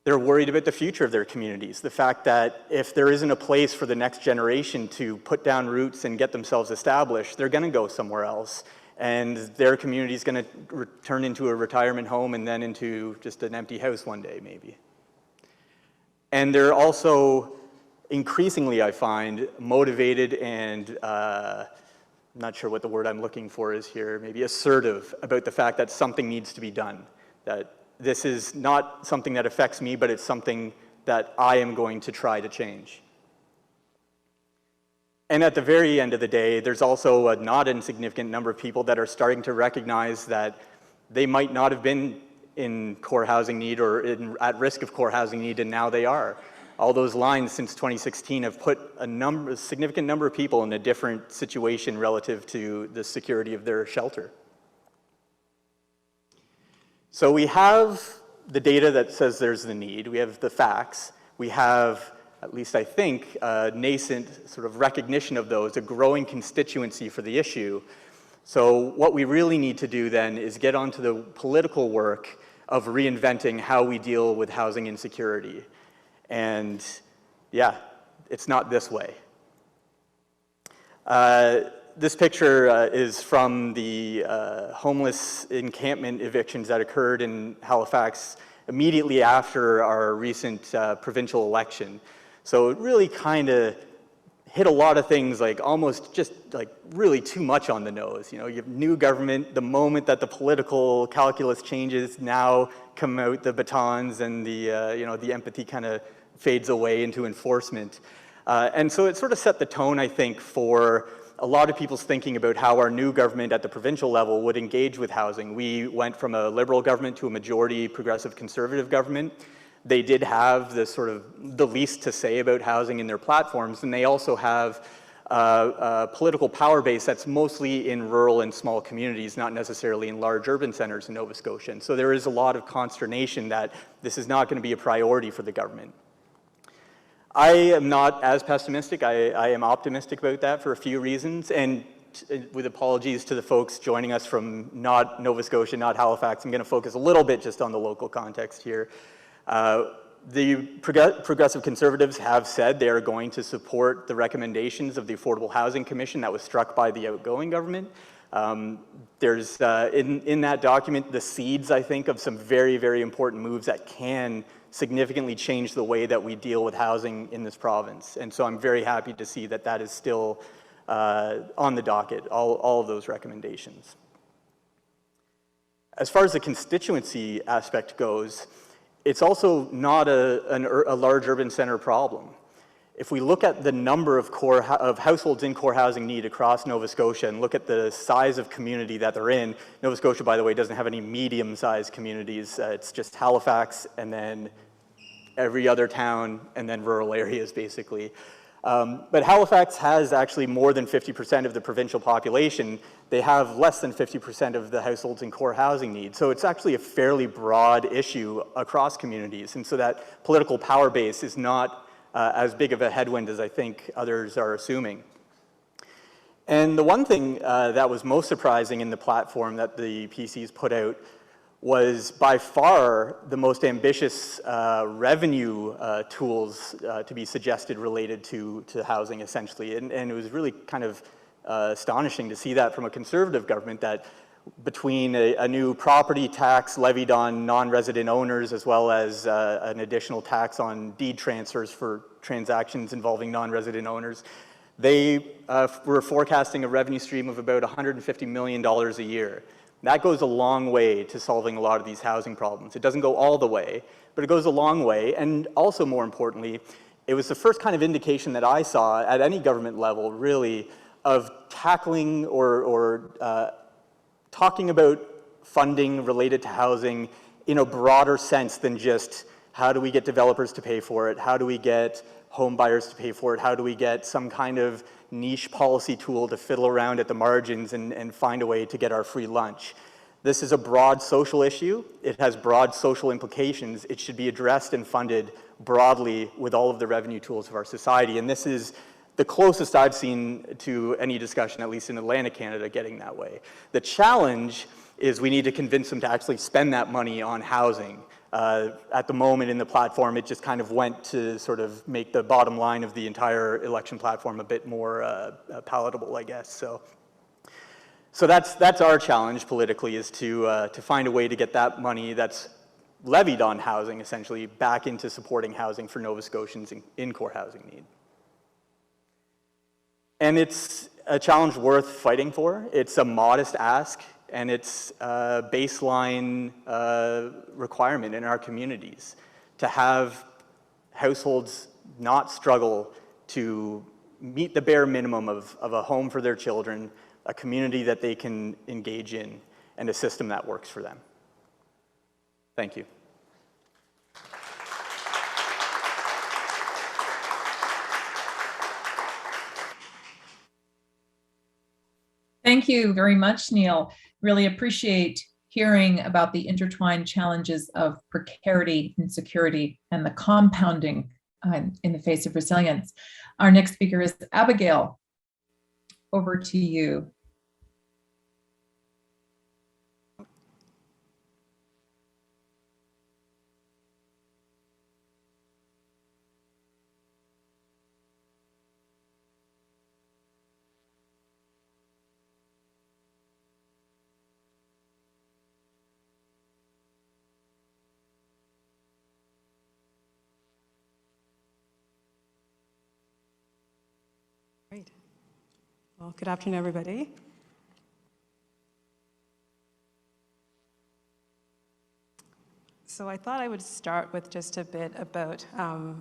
They're worried about the future of their communities, the fact that if there isn't a place for the next generation to put down roots and get themselves established, they're going to go somewhere else. And their community is going to turn into a retirement home and then into just an empty house one day, maybe. And they're also increasingly, I find, motivated and I'm not sure what the word I'm looking for is here, maybe assertive about the fact that something needs to be done, that this is not something that affects me, but it's something that I am going to try to change. And at the very end of the day, there's also a not insignificant number of people that are starting to recognize that they might not have been in core housing need or at risk of core housing need, and now they are. All those lines since 2016 have put a significant number of people in a different situation relative to the security of their shelter. So we have the data that says there's the need. We have the facts. We have, at least I think, a nascent sort of recognition of those, a growing constituency for the issue. So what we really need to do then is get onto the political work of reinventing how we deal with housing insecurity. And yeah, it's not this way. This picture is from the homeless encampment evictions that occurred in Halifax immediately after our recent provincial election. So it really kind of hit a lot of things, like almost just like really too much on the nose. You know, you have new government, the moment that the political calculus changes, now come out the batons and the empathy kind of fades away into enforcement. And so it sort of set the tone, I think, for a lot of people's thinking about how our new government at the provincial level would engage with housing. We went from a Liberal government to a majority progressive Conservative government. They did have the least to say about housing in their platforms, and they also have a political power base that's mostly in rural and small communities, not necessarily in large urban centers in Nova Scotia. And so there is a lot of consternation that this is not going to be a priority for the government. I am not as pessimistic. I am optimistic about that for a few reasons, and with apologies to the folks joining us from not Nova Scotia, not Halifax, I'm going to focus a little bit just on the local context here. The Progressive Conservatives have said they are going to support the recommendations of the Affordable Housing Commission that was struck by the outgoing government. There's in that document the seeds, I think, of some very, very important moves that can significantly change the way that we deal with housing in this province. And so I'm very happy to see that that is still on the docket, all of those recommendations. As far as the constituency aspect goes, it's also not a large urban center problem. If we look at the number of households in core housing need across Nova Scotia and look at the size of community that they're in, Nova Scotia, by the way, doesn't have any medium-sized communities. It's just Halifax and then every other town and then rural areas, basically. But Halifax has actually more than 50% of the provincial population. They have less than 50% of the households in core housing need. So it's actually a fairly broad issue across communities. And so that political power base is not as big of a headwind as I think others are assuming. And the one thing that was most surprising in the platform that the PCs put out was by far the most ambitious revenue tools to be suggested related to housing, essentially. And it was really kind of astonishing to see that from a Conservative government, that between a new property tax levied on non-resident owners, as well as an additional tax on deed transfers for transactions involving non-resident owners, they were forecasting a revenue stream of about $150 million a year. That goes a long way to solving a lot of these housing problems. It doesn't go all the way, but it goes a long way. And also, more importantly, it was the first kind of indication that I saw at any government level, really, of tackling or talking about funding related to housing in a broader sense than just how do we get developers to pay for it, how do we get home buyers to pay for it, how do we get some kind of niche policy tool to fiddle around at the margins and find a way to get our free lunch. This is a broad social issue. It has broad social implications. It should be addressed and funded broadly with all of the revenue tools of our society. And this is the closest I've seen to any discussion, at least in Atlantic Canada, getting that way. The challenge is we need to convince them to actually spend that money on housing. At the moment in the platform, it just kind of went to sort of make the bottom line of the entire election platform a bit more palatable, I guess. So that's our challenge politically, is to find a way to get that money that's levied on housing, essentially, back into supporting housing for Nova Scotians in core housing need. And it's a challenge worth fighting for. It's a modest ask, and it's a baseline requirement in our communities to have households not struggle to meet the bare minimum of a home for their children, a community that they can engage in, and a system that works for them. Thank you. Thank you very much, Neil. Really appreciate hearing about the intertwined challenges of precarity, insecurity, and the compounding in the face of resilience. Our next speaker is Abigail. Over to you. Great. Well, good afternoon, everybody. So I thought I would start with just a bit about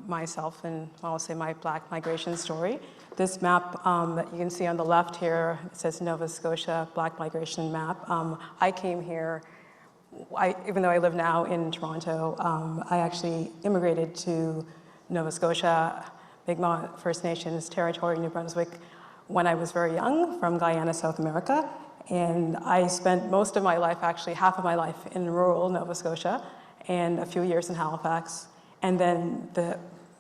myself and I'll say my Black migration story. This map that you can see on the left here, it says Nova Scotia Black Migration Map. I came here, even though I live now in Toronto, I actually immigrated to Nova Scotia, Mi'kmaq First Nations territory, New Brunswick, when I was very young, from Guyana, South America. And I spent most of my life, actually half of my life, in rural Nova Scotia and a few years in Halifax, and then the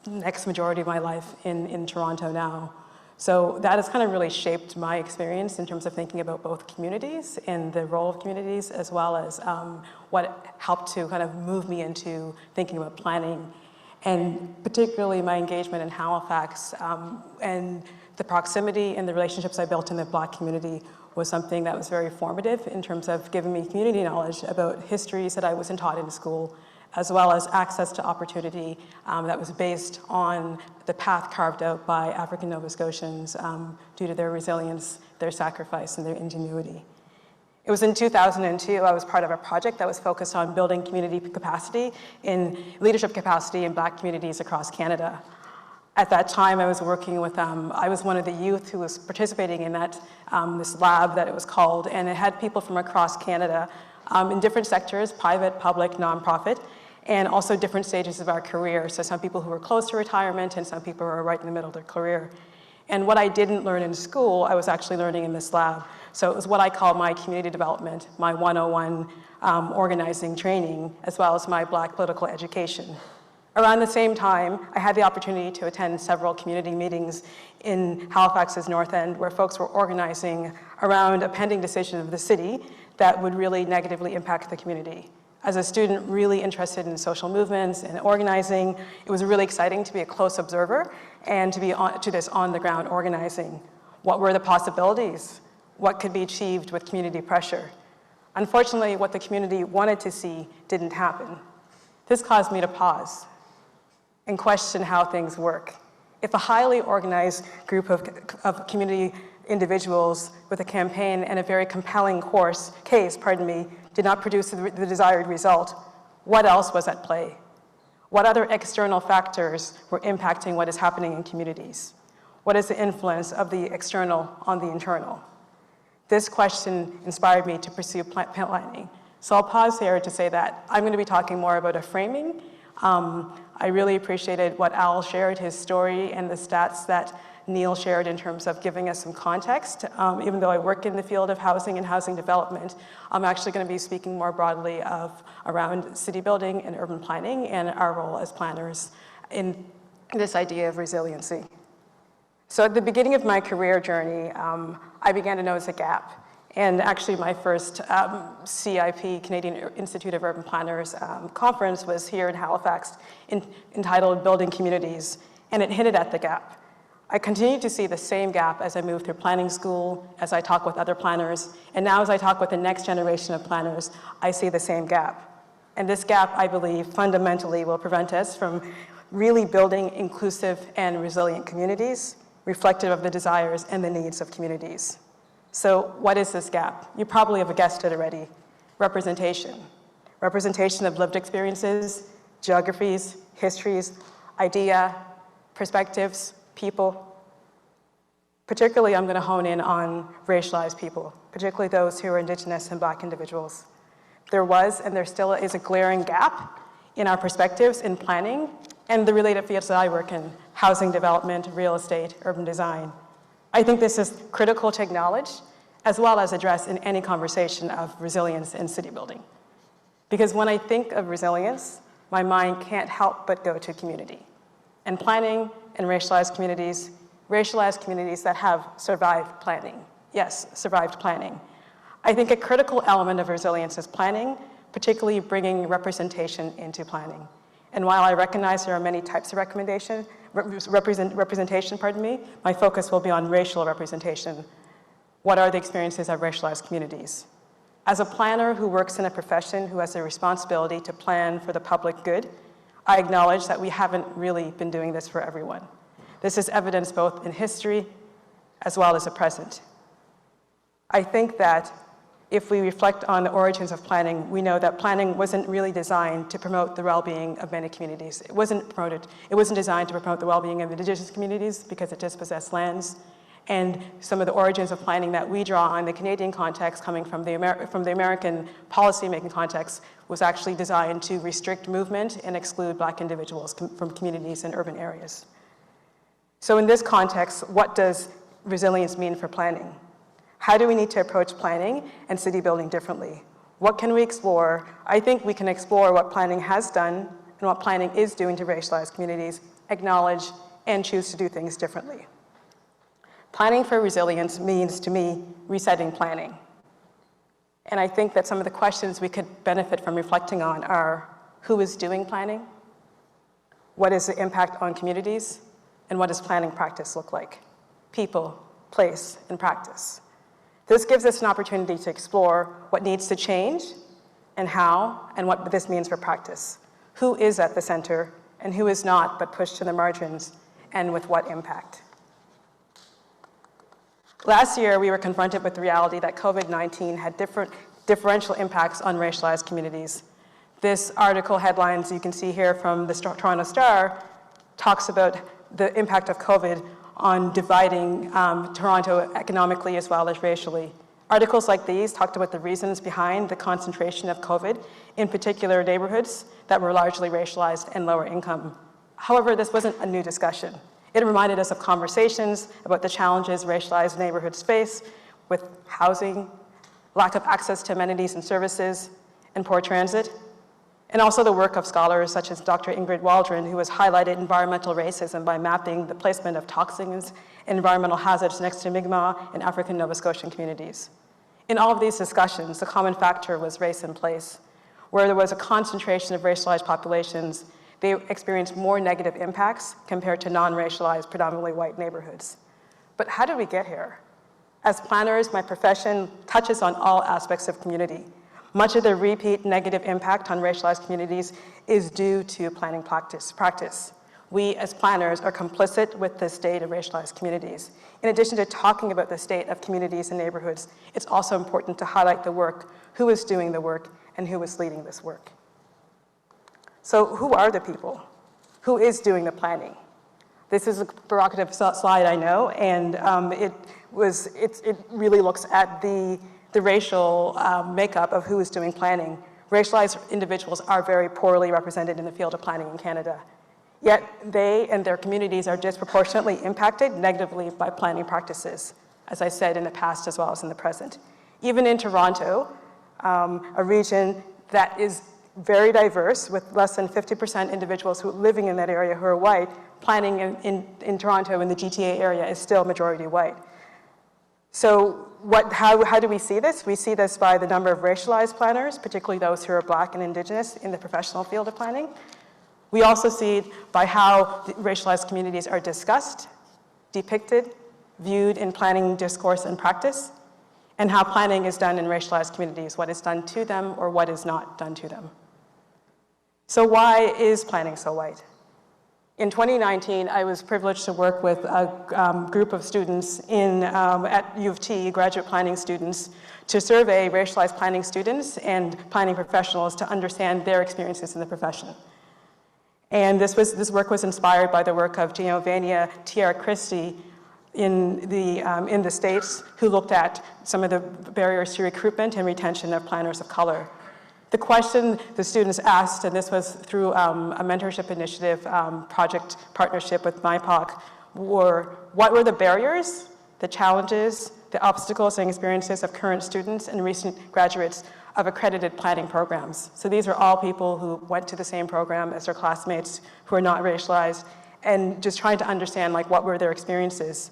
next majority of my life in Toronto now. So that has kind of really shaped my experience in terms of thinking about both communities and the role of communities, as well as what helped to kind of move me into thinking about planning. And particularly my engagement in Halifax and the proximity and the relationships I built in the Black community was something that was very formative in terms of giving me community knowledge about histories that I wasn't taught in school, as well as access to opportunity that was based on the path carved out by African Nova Scotians due to their resilience, their sacrifice, and their ingenuity. It was in 2002, I was part of a project that was focused on building community capacity in leadership capacity in Black communities across Canada. At that time, I was working with, I was one of the youth who was participating in that, this lab that it was called, and it had people from across Canada in different sectors, private, public, nonprofit, and also different stages of our career. So some people who were close to retirement and some people who were right in the middle of their career. And what I didn't learn in school, I was actually learning in this lab. So it was what I call my community development, my 101 organizing training, as well as my Black political education. Around the same time, I had the opportunity to attend several community meetings in Halifax's North End, where folks were organizing around a pending decision of the city that would really negatively impact the community. As a student really interested in social movements and organizing, it was really exciting to be a close observer and to be to this on-the-ground organizing. What were the possibilities? What could be achieved with community pressure? Unfortunately, what the community wanted to see didn't happen. This caused me to pause and question how things work. If a highly organized group of community individuals with a campaign and a very compelling case, did not produce the desired result, what else was at play? What other external factors were impacting what is happening in communities? What is the influence of the external on the internal? This question inspired me to pursue planning. So I'll pause here to say that I'm going to be talking more about a framing. I really appreciated what Al shared, his story, and the stats that Neil shared in terms of giving us some context. Even though I work in the field of housing and housing development, I'm actually going to be speaking more broadly around city building and urban planning and our role as planners in this idea of resiliency. So at the beginning of my career journey, I began to notice a gap. And actually my first CIP, Canadian Institute of Urban Planners conference was here in Halifax entitled Building Communities, and it hinted at the gap. I continued to see the same gap as I moved through planning school, as I talk with other planners, and now as I talk with the next generation of planners, I see the same gap. And this gap, I believe, fundamentally will prevent us from really building inclusive and resilient communities, reflective of the desires and the needs of communities. So what is this gap? You probably have guessed it already. Representation. Representation of lived experiences, geographies, histories, idea, perspectives, people. Particularly, I'm going to hone in on racialized people, particularly those who are Indigenous and Black individuals. There was, and there still is, a glaring gap in our perspectives in planning and the related fields that I work in, housing development, real estate, urban design. I think this is critical to acknowledge, as well as address in any conversation of resilience in city building. Because when I think of resilience, my mind can't help but go to community. And planning and racialized communities that have survived planning. Yes, survived planning. I think a critical element of resilience is planning, particularly bringing representation into planning. And while I recognize there are many types of representation, my focus will be on racial representation. What are the experiences of racialized communities? As a planner who works in a profession who has a responsibility to plan for the public good, I acknowledge that we haven't really been doing this for everyone. This is evidenced both in history as well as the present. I think that if we reflect on the origins of planning, we know that planning wasn't really designed to promote the well-being of many communities. It wasn't designed to promote the well-being of Indigenous communities because it dispossessed lands. And some of the origins of planning that we draw on the Canadian context, coming from the American policymaking context, was actually designed to restrict movement and exclude Black individuals from communities in urban areas. So in this context, what does resilience mean for planning? How do we need to approach planning and city building differently? What can we explore? I think we can explore what planning has done and what planning is doing to racialized communities, acknowledge, and choose to do things differently. Planning for resilience means, to me, resetting planning. And I think that some of the questions we could benefit from reflecting on are, who is doing planning? What is the impact on communities? And what does planning practice look like? People, place, and practice. This gives us an opportunity to explore what needs to change and how, and what this means for practice. Who is at the center and who is not, but pushed to the margins, and with what impact? Last year, we were confronted with the reality that COVID-19 had differential impacts on racialized communities. This article headlines you can see here from the Toronto Star talks about the impact of COVID on dividing Toronto economically as well as racially. Articles like these talked about the reasons behind the concentration of COVID in particular neighborhoods that were largely racialized and lower income. However, this wasn't a new discussion. It reminded us of conversations about the challenges racialized neighborhoods face with housing, lack of access to amenities and services, and poor transit. And also the work of scholars such as Dr. Ingrid Waldron, who has highlighted environmental racism by mapping the placement of toxins and environmental hazards next to Mi'kmaq and African Nova Scotian communities. In all of these discussions, the common factor was race and place. Where there was a concentration of racialized populations, they experienced more negative impacts compared to non-racialized, predominantly white neighborhoods. But how did we get here? As planners, my profession touches on all aspects of community. Much of the repeat negative impact on racialized communities is due to planning practice. We as planners are complicit with the state of racialized communities. In addition to talking about the state of communities and neighborhoods, it's also important to highlight the work, who is doing the work, and who is leading this work. So who are the people? Who is doing the planning? This is a provocative slide, I know, and it really looks at the racial makeup of who is doing planning. Racialized individuals are very poorly represented in the field of planning in Canada. Yet they and their communities are disproportionately impacted negatively by planning practices, as I said, in the past as well as in the present. Even in Toronto, a region that is very diverse, with less than 50% individuals who are living in that area who are white, planning in Toronto in the GTA area is still majority white. So how do we see this? We see this by the number of racialized planners, particularly those who are Black and Indigenous in the professional field of planning. We also see it by how racialized communities are discussed, depicted, viewed in planning discourse and practice, and how planning is done in racialized communities, what is done to them or what is not done to them. So why is planning so white? In 2019, I was privileged to work with a group of students at U of T, graduate planning students, to survey racialized planning students and planning professionals to understand their experiences in the profession. And this work was inspired by the work of Giovanna T.R. Christie in the States, who looked at some of the barriers to recruitment and retention of planners of color. The question the students asked, and this was through a mentorship initiative project partnership with MIPOC, were what were the barriers, the challenges, the obstacles and experiences of current students and recent graduates of accredited planning programs. So these are all people who went to the same program as their classmates who are not racialized, and just trying to understand what were their experiences.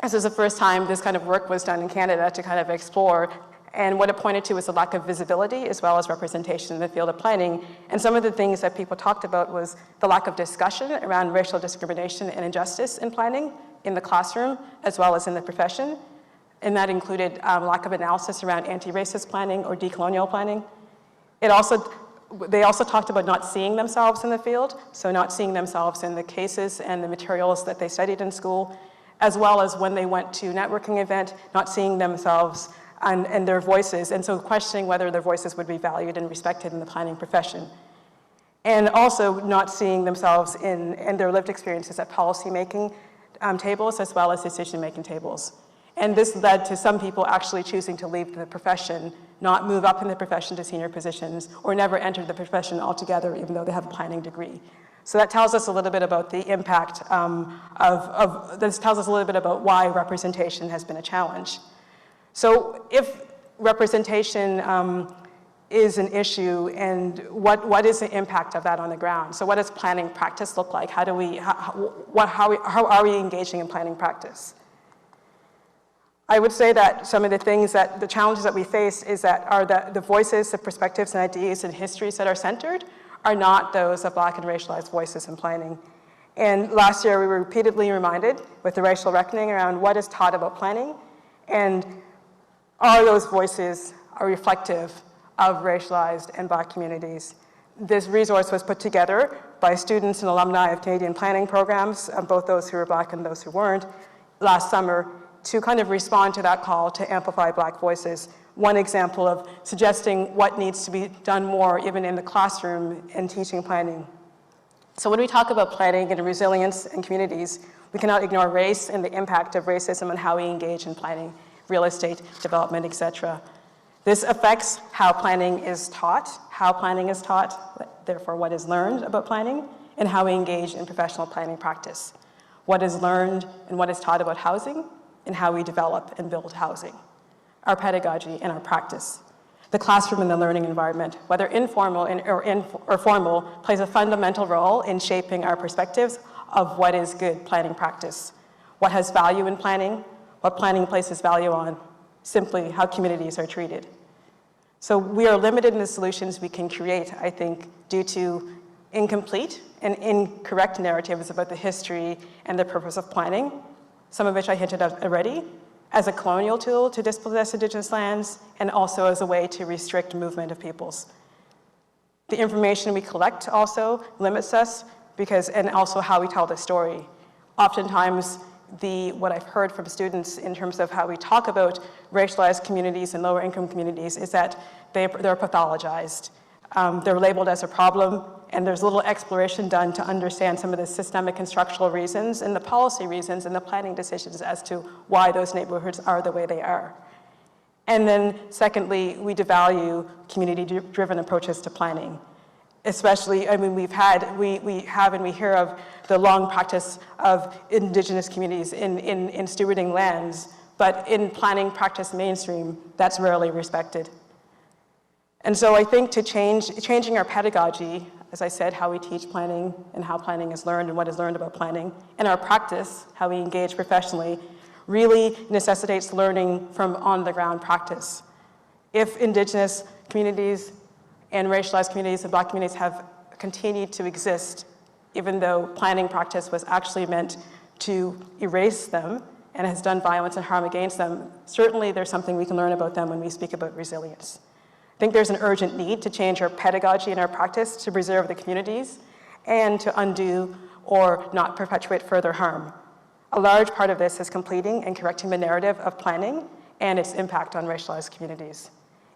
This is the first time this kind of work was done in Canada to kind of explore, and what it pointed to was a lack of visibility as well as representation in the field of planning. And some of the things that people talked about was the lack of discussion around racial discrimination and injustice in planning in the classroom as well as in the profession. And that included lack of analysis around anti-racist planning or decolonial planning. They also talked about not seeing themselves in the field, so not seeing themselves in the cases and the materials that they studied in school, as well as when they went to a networking event, not seeing themselves and their voices, and so questioning whether their voices would be valued and respected in the planning profession. And also not seeing themselves in their lived experiences at policy-making tables as well as decision-making tables. And this led to some people actually choosing to leave the profession, not move up in the profession to senior positions, or never enter the profession altogether, even though they have a planning degree. So that tells us a little bit about the impact this tells us a little bit about why representation has been a challenge. So if representation is an issue, and what is the impact of that on the ground? So what does planning practice look like? How are we engaging in planning practice? I would say that some of the challenges that we face is that the voices, the perspectives and ideas and histories that are centered are not those of Black and racialized voices in planning. And last year we were repeatedly reminded with the racial reckoning around what is taught about planning, and all those voices are reflective of racialized and Black communities. This resource was put together by students and alumni of Canadian planning programs, both those who were Black and those who weren't, last summer, to kind of respond to that call to amplify Black voices. One example of suggesting what needs to be done more even in the classroom in teaching planning. So when we talk about planning and resilience in communities, we cannot ignore race and the impact of racism on how we engage in planning, real estate development, etc. This affects how planning is taught, therefore what is learned about planning, and how we engage in professional planning practice. What is learned and what is taught about housing, and how we develop and build housing. Our pedagogy and our practice. The classroom and the learning environment, whether informal or formal, plays a fundamental role in shaping our perspectives of what is good planning practice, what has value in planning, what planning places value on, simply how communities are treated. So we are limited in the solutions we can create, I think, due to incomplete and incorrect narratives about the history and the purpose of planning, some of which I hinted at already, as a colonial tool to dispossess Indigenous lands, and also as a way to restrict movement of peoples. The information we collect also limits us and also how we tell the story. Oftentimes, what I've heard from students in terms of how we talk about racialized communities and lower income communities is that they're pathologized. They're labeled as a problem, and there's little exploration done to understand some of the systemic and structural reasons and the policy reasons and the planning decisions as to why those neighborhoods are the way they are. And then secondly, we devalue community-driven approaches to planning. Especially, I mean, we have and we hear of the long practice of Indigenous communities in stewarding lands, but in planning practice mainstream, that's rarely respected. And so I think changing our pedagogy, as I said, how we teach planning and how planning is learned and what is learned about planning, and our practice, how we engage professionally, really necessitates learning from on-the-ground practice. If Indigenous communities and racialized communities and Black communities have continued to exist, even though planning practice was actually meant to erase them and has done violence and harm against them, certainly there's something we can learn about them when we speak about resilience. I think there's an urgent need to change our pedagogy and our practice to preserve the communities and to undo or not perpetuate further harm. A large part of this is completing and correcting the narrative of planning and its impact on racialized communities.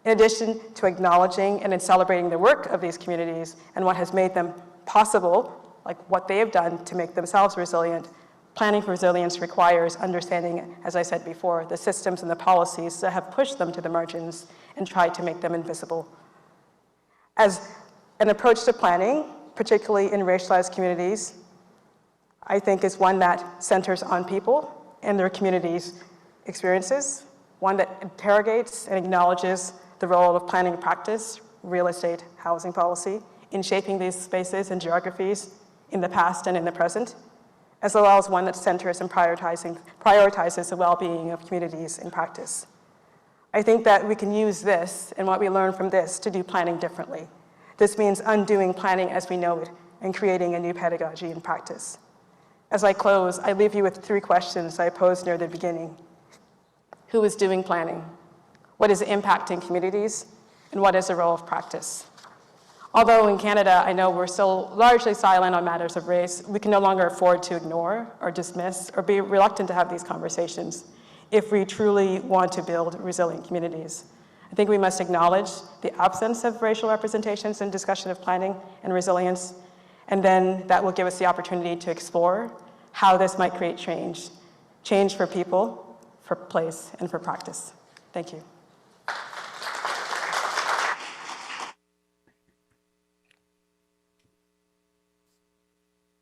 In addition to acknowledging and in celebrating the work of these communities and what has made them possible, like what they have done to make themselves resilient, planning for resilience requires understanding, as I said before, the systems and the policies that have pushed them to the margins and tried to make them invisible. As an approach to planning, particularly in racialized communities, I think is one that centers on people and their communities' experiences, one that interrogates and acknowledges the role of planning practice, real estate, housing policy, in shaping these spaces and geographies in the past and in the present, as well as one that centers and prioritizes the well-being of communities in practice. I think that we can use this and what we learn from this to do planning differently. This means undoing planning as we know it and creating a new pedagogy in practice. As I close, I leave you with 3 questions I posed near the beginning. Who is doing planning? What is impacting communities? And what is the role of practice? Although in Canada, I know we're still largely silent on matters of race, we can no longer afford to ignore or dismiss or be reluctant to have these conversations if we truly want to build resilient communities. I think we must acknowledge the absence of racial representations in discussion of planning and resilience, and then that will give us the opportunity to explore how this might create change for people, for place, and for practice. Thank you.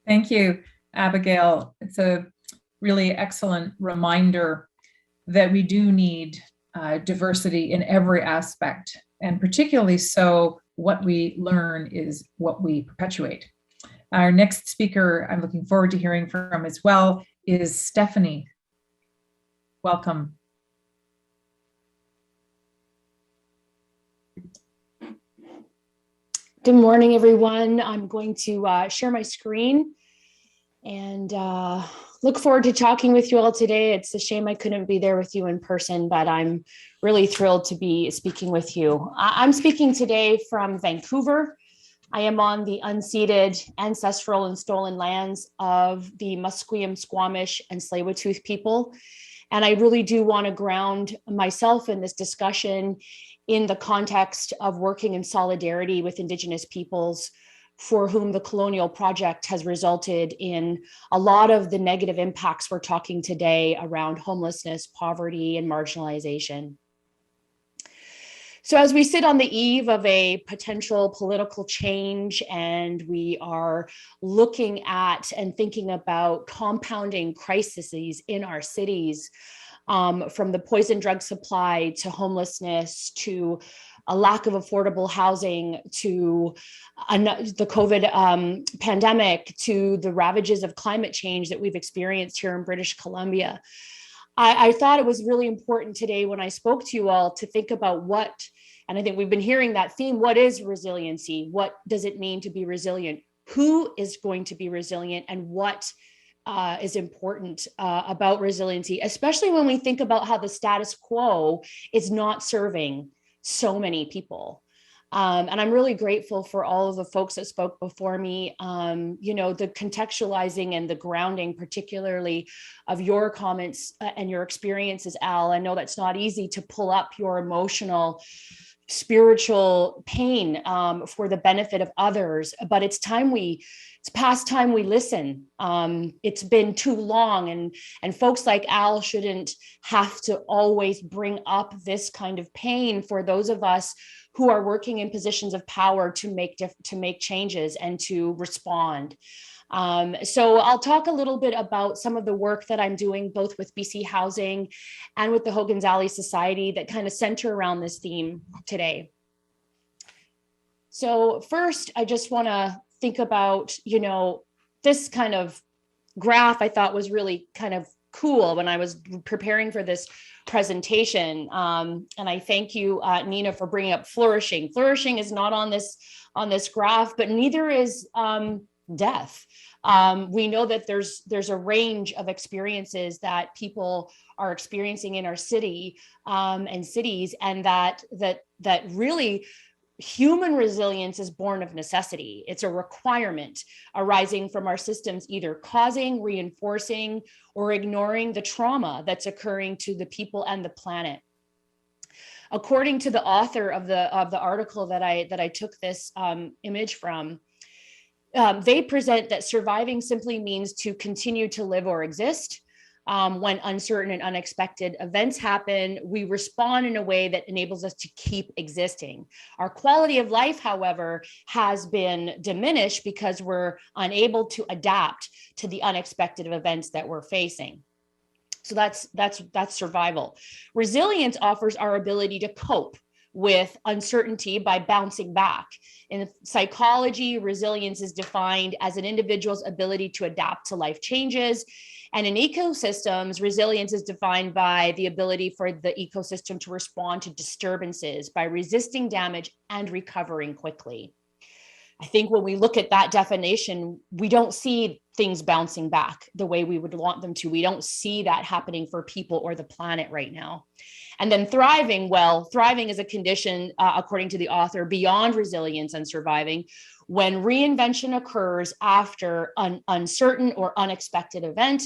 Thank you, Abigail. It's a really excellent reminder that we do need diversity in every aspect, and particularly so what we learn is what we perpetuate. Our next speaker I'm looking forward to hearing from as well is Stephanie. Welcome. Good morning, everyone. I'm going to share my screen and look forward to talking with you all today. It's a shame I couldn't be there with you in person, but I'm really thrilled to be speaking with you. I'm speaking today from Vancouver. I am on the unceded, ancestral, and stolen lands of the Musqueam, Squamish, and Tsleil-Waututh people. And I really do want to ground myself in this discussion in the context of working in solidarity with Indigenous peoples for whom the colonial project has resulted in a lot of the negative impacts we're talking today around homelessness, poverty, and marginalization. So as we sit on the eve of a potential political change and we are looking at and thinking about compounding crises in our cities, from the poison drug supply to homelessness to a lack of affordable housing to the COVID pandemic to the ravages of climate change that we've experienced here in British Columbia. I thought it was really important today when I spoke to you all to think about what, and I think we've been hearing that theme, what is resiliency? What does it mean to be resilient? Who is going to be resilient and what is important about resiliency, especially when we think about how the status quo is not serving so many people. And I'm really grateful for all of the folks that spoke before me, the contextualizing and the grounding, particularly of your comments and your experiences, Al. I know that's not easy to pull up your emotional, spiritual pain for the benefit of others, but it's past time we listen. It's been too long, and folks like Al shouldn't have to always bring up this kind of pain for those of us who are working in positions of power to make changes and to respond. So I'll talk a little bit about some of the work that I'm doing both with BC Housing and with the Hogan's Alley Society that kind of center around this theme today. So first, I just want to think about, this kind of graph I thought was really kind of cool when I was preparing for this presentation. And I thank you, Nina, for bringing up flourishing. Flourishing is not on this graph, but neither is death. We know that there's a range of experiences that people are experiencing in our city and cities, and that really human resilience is born of necessity. It's a requirement arising from our systems either causing, reinforcing, or ignoring the trauma that's occurring to the people and the planet. According to the author of the article that I took this image from, they present that surviving simply means to continue to live or exist. When uncertain and unexpected events happen, we respond in a way that enables us to keep existing. Our quality of life, however, has been diminished because we're unable to adapt to the unexpected events that we're facing. So that's survival. Resilience offers our ability to cope with uncertainty by bouncing back. In psychology, resilience is defined as an individual's ability to adapt to life changes. And in ecosystems, resilience is defined by the ability for the ecosystem to respond to disturbances by resisting damage and recovering quickly. I think when we look at that definition, we don't see things bouncing back the way we would want them to. We don't see that happening for people or the planet right now. And then thriving, well, thriving is a condition, according to the author, beyond resilience and surviving, when reinvention occurs after an uncertain or unexpected event.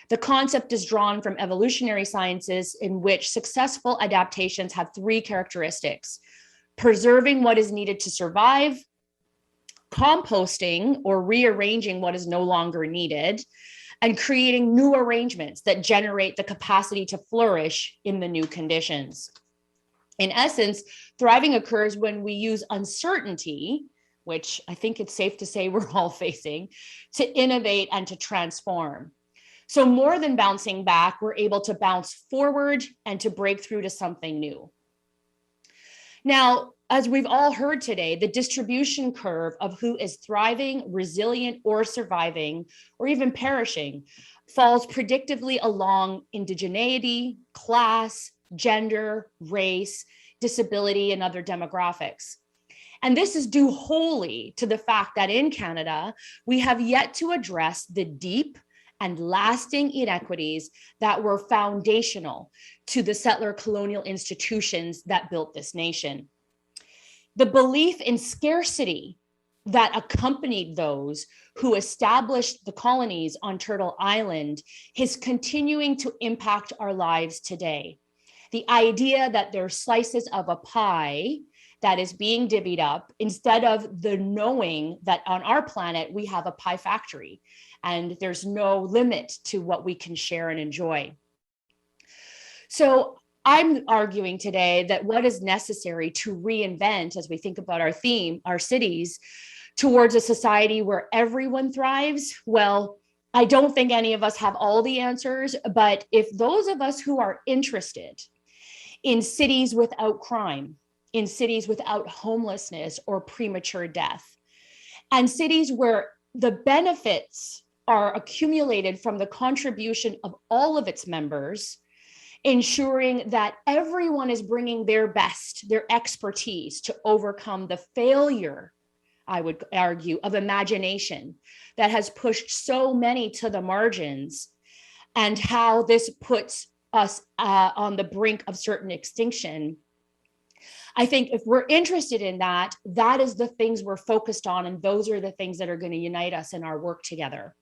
The concept is drawn from evolutionary sciences, in which successful adaptations have three characteristics: preserving what is needed to survive, composting or rearranging what is no longer needed, and creating new arrangements that generate the capacity to flourish in the new conditions. In essence, thriving occurs when we use uncertainty, which I think it's safe to say we're all facing, to innovate and to transform. So more than bouncing back, we're able to bounce forward and to break through to something new. Now, as we've all heard today, the distribution curve of who is thriving, resilient, or surviving, or even perishing, falls predictably along indigeneity, class, gender, race, disability, and other demographics. And this is due wholly to the fact that in Canada, we have yet to address the deep and lasting inequities that were foundational to the settler colonial institutions that built this nation. The belief in scarcity that accompanied those who established the colonies on Turtle Island is continuing to impact our lives today. The idea that there's slices of a pie that is being divvied up, instead of the knowing that on our planet we have a pie factory and there's no limit to what we can share and enjoy. So I'm arguing today that what is necessary to reinvent, as we think about our theme, our cities, towards a society where everyone thrives, well, I don't think any of us have all the answers, but if those of us who are interested in cities without crime, in cities without homelessness or premature death, and cities where the benefits are accumulated from the contribution of all of its members, ensuring that everyone is bringing their best, their expertise to overcome the failure, I would argue, of imagination that has pushed so many to the margins, and how this puts us on the brink of certain extinction. I think if we're interested in that, that is the things we're focused on, and those are the things that are going to unite us in our work together.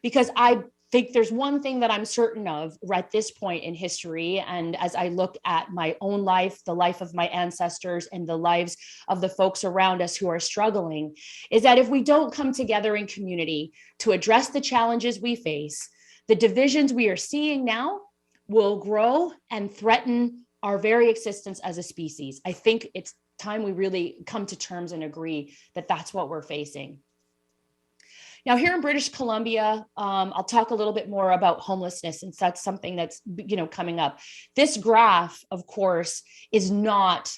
Because I think there's one thing that I'm certain of at this point in history, and as I look at my own life, the life of my ancestors, and the lives of the folks around us who are struggling, is that if we don't come together in community to address the challenges we face, the divisions we are seeing now will grow and threaten our very existence as a species. I think it's time we really come to terms and agree that that's what we're facing. Now, here in British Columbia, I'll talk a little bit more about homelessness, and that's something that's coming up. This graph, of course, is not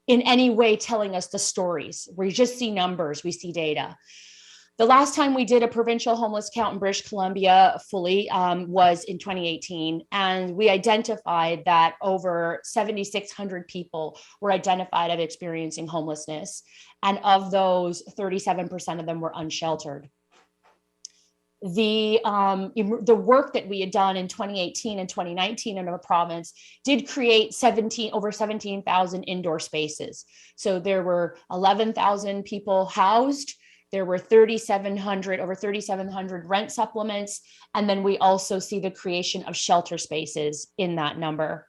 in any way telling us the stories. We just see numbers, we see data. The last time we did a provincial homeless count in British Columbia fully was in 2018, and we identified that over 7,600 people were identified as experiencing homelessness, and of those, 37% of them were unsheltered. The work that we had done in 2018 and 2019 in our province did create over 17,000 indoor spaces. So there were 11,000 people housed. There were over 3,700 rent supplements. And then we also see the creation of shelter spaces in that number.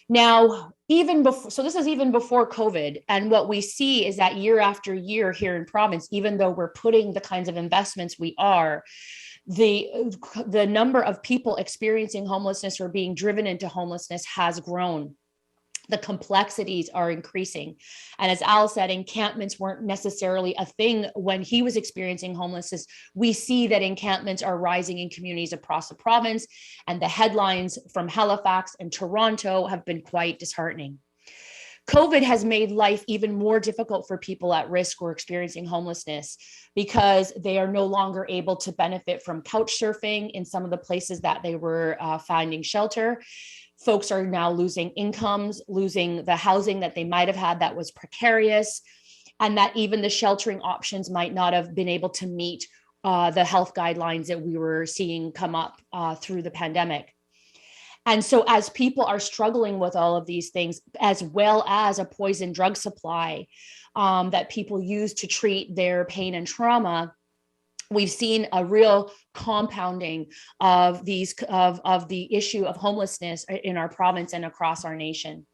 Now, so this is even before COVID. And what we see is that year after year here in province, even though we're putting the kinds of investments we are, the number of people experiencing homelessness or being driven into homelessness has grown. The complexities are increasing. And as Al said, encampments weren't necessarily a thing when he was experiencing homelessness. We see that encampments are rising in communities across the province, and the headlines from Halifax and Toronto have been quite disheartening. COVID has made life even more difficult for people at risk or experiencing homelessness because they are no longer able to benefit from couch surfing in some of the places that they were finding shelter. Folks are now losing incomes, losing the housing that they might have had that was precarious, and that even the sheltering options might not have been able to meet the health guidelines that we were seeing come up through the pandemic. And so as people are struggling with all of these things, as well as a poison drug supply that people use to treat their pain and trauma, we've seen a real compounding of the issue of homelessness in our province and across our nation.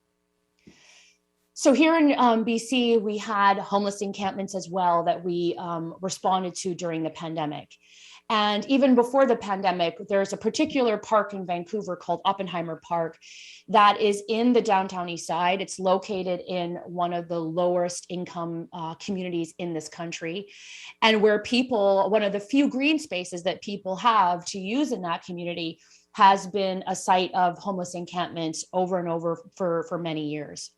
So here in BC, we had homeless encampments as well that we responded to during the pandemic. And even before the pandemic, there's a particular park in Vancouver called Oppenheimer Park that is in the downtown east side. It's located in one of the lowest income communities in this country, and where one of the few green spaces that people have to use in that community has been a site of homeless encampments over and over for many years.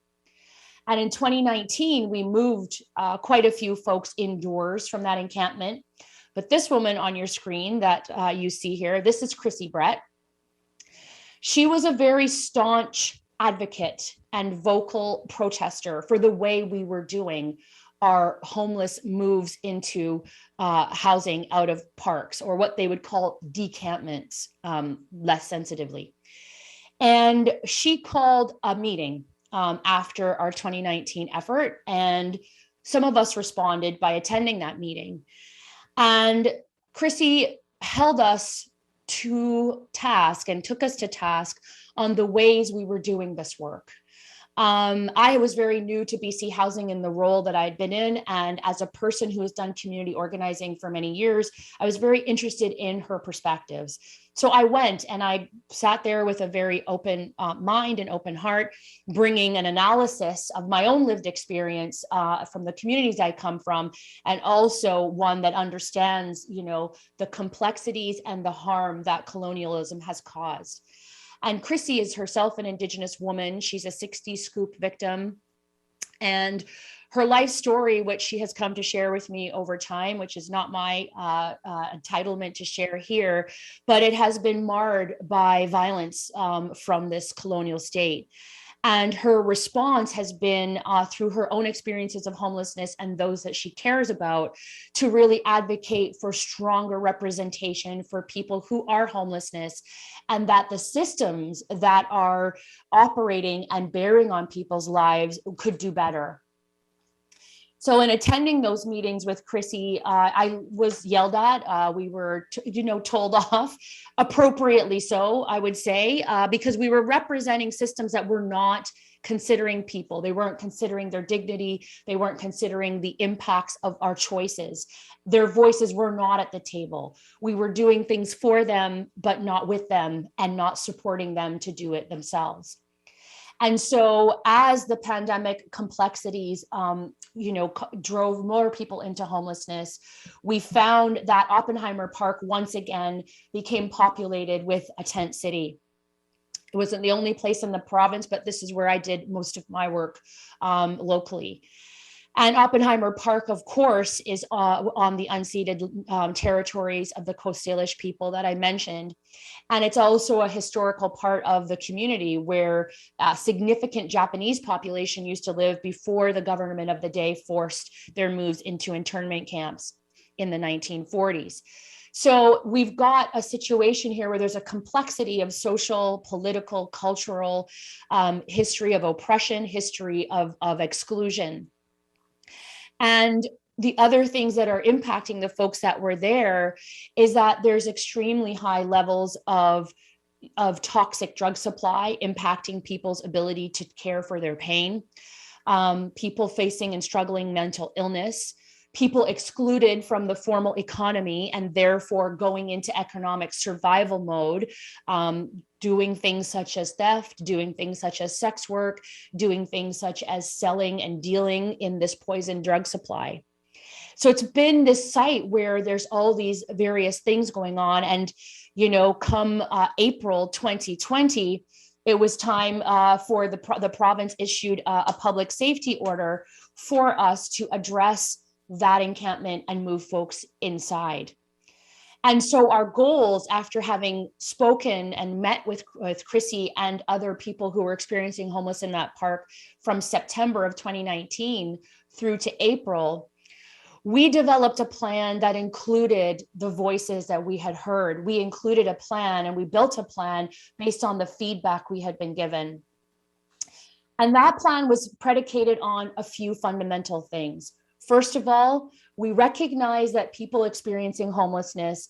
And in 2019, we moved quite a few folks indoors from that encampment. But this woman on your screen that you see here, this is Chrissy Brett. She was a very staunch advocate and vocal protester for the way we were doing our homeless moves into housing out of parks, or what they would call decampments, less sensitively. And she called a meeting after our 2019 effort, and some of us responded by attending that meeting. And Chrissy held us to task and took us to task on the ways we were doing this work. I was very new to BC Housing in the role that I'd been in. And as a person who has done community organizing for many years, I was very interested in her perspectives. So I went and I sat there with a very open mind and open heart, bringing an analysis of my own lived experience from the communities I come from, and also one that understands, the complexities and the harm that colonialism has caused. And Chrissy is herself an Indigenous woman. She's a 60s scoop victim. And her life story, which she has come to share with me over time, which is not my entitlement to share here, but it has been marred by violence from this colonial state. And her response has been through her own experiences of homelessness and those that she cares about, to really advocate for stronger representation for people who are homelessness, and that the systems that are operating and bearing on people's lives could do better. So in attending those meetings with Chrissy, I was yelled at. We were, told off, appropriately so, I would say, because we were representing systems that were not considering people. They weren't considering their dignity. They weren't considering the impacts of our choices. Their voices were not at the table. We were doing things for them, but not with them, and not supporting them to do it themselves. And so as the pandemic complexities, drove more people into homelessness, we found that Oppenheimer Park once again became populated with a tent city. It wasn't the only place in the province, but this is where I did most of my work locally. And Oppenheimer Park, of course, is on the unceded territories of the Coast Salish people that I mentioned. And it's also a historical part of the community where a significant Japanese population used to live before the government of the day forced their moves into internment camps in the 1940s. So we've got a situation here where there's a complexity of social, political, cultural history of oppression, history of exclusion. And the other things that are impacting the folks that were there is that there's extremely high levels of toxic drug supply impacting people's ability to care for their pain, people facing and struggling mental illness, people excluded from the formal economy and therefore going into economic survival mode, doing things such as theft, doing things such as sex work, doing things such as selling and dealing in this poison drug supply. So it's been this site where there's all these various things going on. And, come April 2020, it was time for the province issued a public safety order for us to address that encampment and move folks inside. And so our goals, after having spoken and met with Chrissy and other people who were experiencing homeless in that park from September of 2019 through to April, we developed a plan that included the voices that we had heard. We included a plan and we built a plan based on the feedback we had been given. And that plan was predicated on a few fundamental things. First of all, we recognize that people experiencing homelessness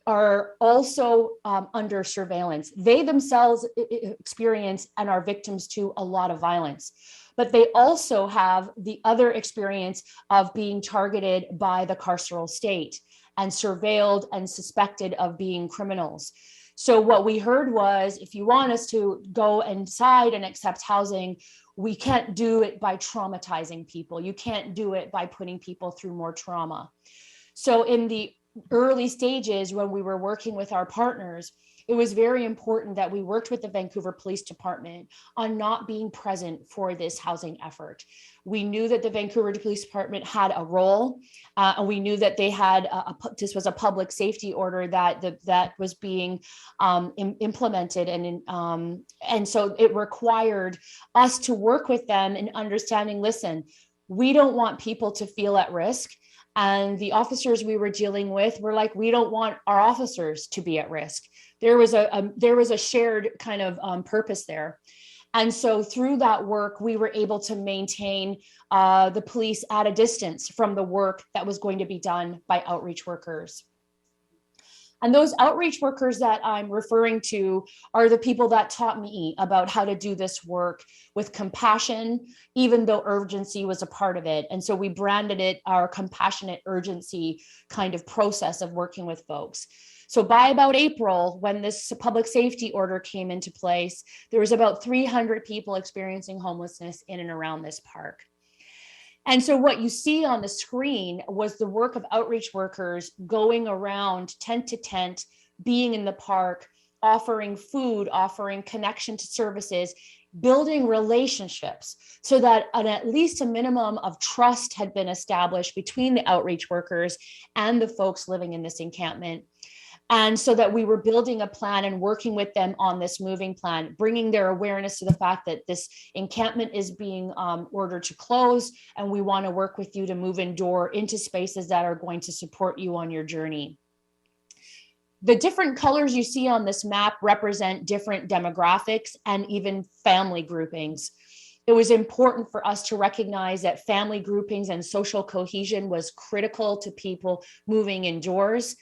are also under surveillance. They themselves experience and are victims to a lot of violence, but they also have the other experience of being targeted by the carceral state and surveilled and suspected of being criminals. So what we heard was, if you want us to go inside and accept housing, we can't do it by traumatizing people. You can't do it by putting people through more trauma. So in the early stages, when we were working with our partners, it was very important that we worked with the Vancouver Police Department on not being present for this housing effort. We knew that the Vancouver Police Department had a role, and we knew that they had this was a public safety order that was being implemented, and so it required us to work with them in understanding. Listen, we don't want people to feel at risk. And the officers we were dealing with were like, we don't want our officers to be at risk. There was a shared kind of purpose there. And so through that work, we were able to maintain the police at a distance from the work that was going to be done by outreach workers. And those outreach workers that I'm referring to are the people that taught me about how to do this work with compassion, even though urgency was a part of it. And so we branded it our compassionate urgency kind of process of working with folks. So by about April, when this public safety order came into place, there was about 300 people experiencing homelessness in and around this park. And so what you see on the screen was the work of outreach workers going around tent to tent, being in the park, offering food, offering connection to services, building relationships so that at least a minimum of trust had been established between the outreach workers and the folks living in this encampment. And so that we were building a plan and working with them on this moving plan, bringing their awareness to the fact that this encampment is being ordered to close, and we want to work with you to move indoor into spaces that are going to support you on your journey. The different colors you see on this map represent different demographics and even family groupings. It was important for us to recognize that family groupings and social cohesion was critical to people moving indoors.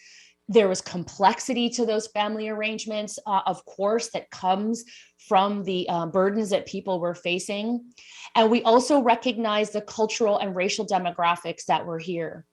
There was complexity to those family arrangements, of course, that comes from the burdens that people were facing. And we also recognize the cultural and racial demographics that were here.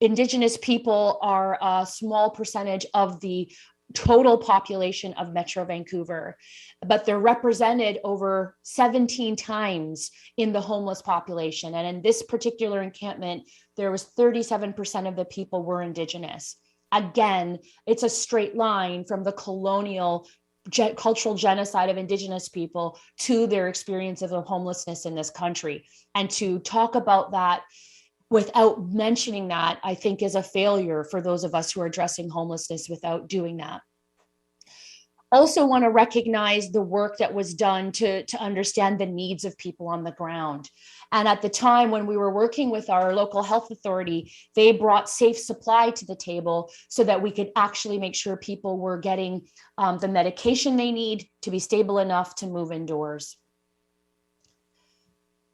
Indigenous people are a small percentage of the total population of Metro Vancouver, but they're represented over 17 times in the homeless population. And in this particular encampment, there was 37% of the people were Indigenous. Again, it's a straight line from the colonial cultural genocide of Indigenous people to their experiences of homelessness in this country. And to talk about that without mentioning that, I think, is a failure for those of us who are addressing homelessness without doing that. Also want to recognize the work that was done to understand the needs of people on the ground. And at the time when we were working with our local health authority, they brought safe supply to the table so that we could actually make sure people were getting the medication they need to be stable enough to move indoors.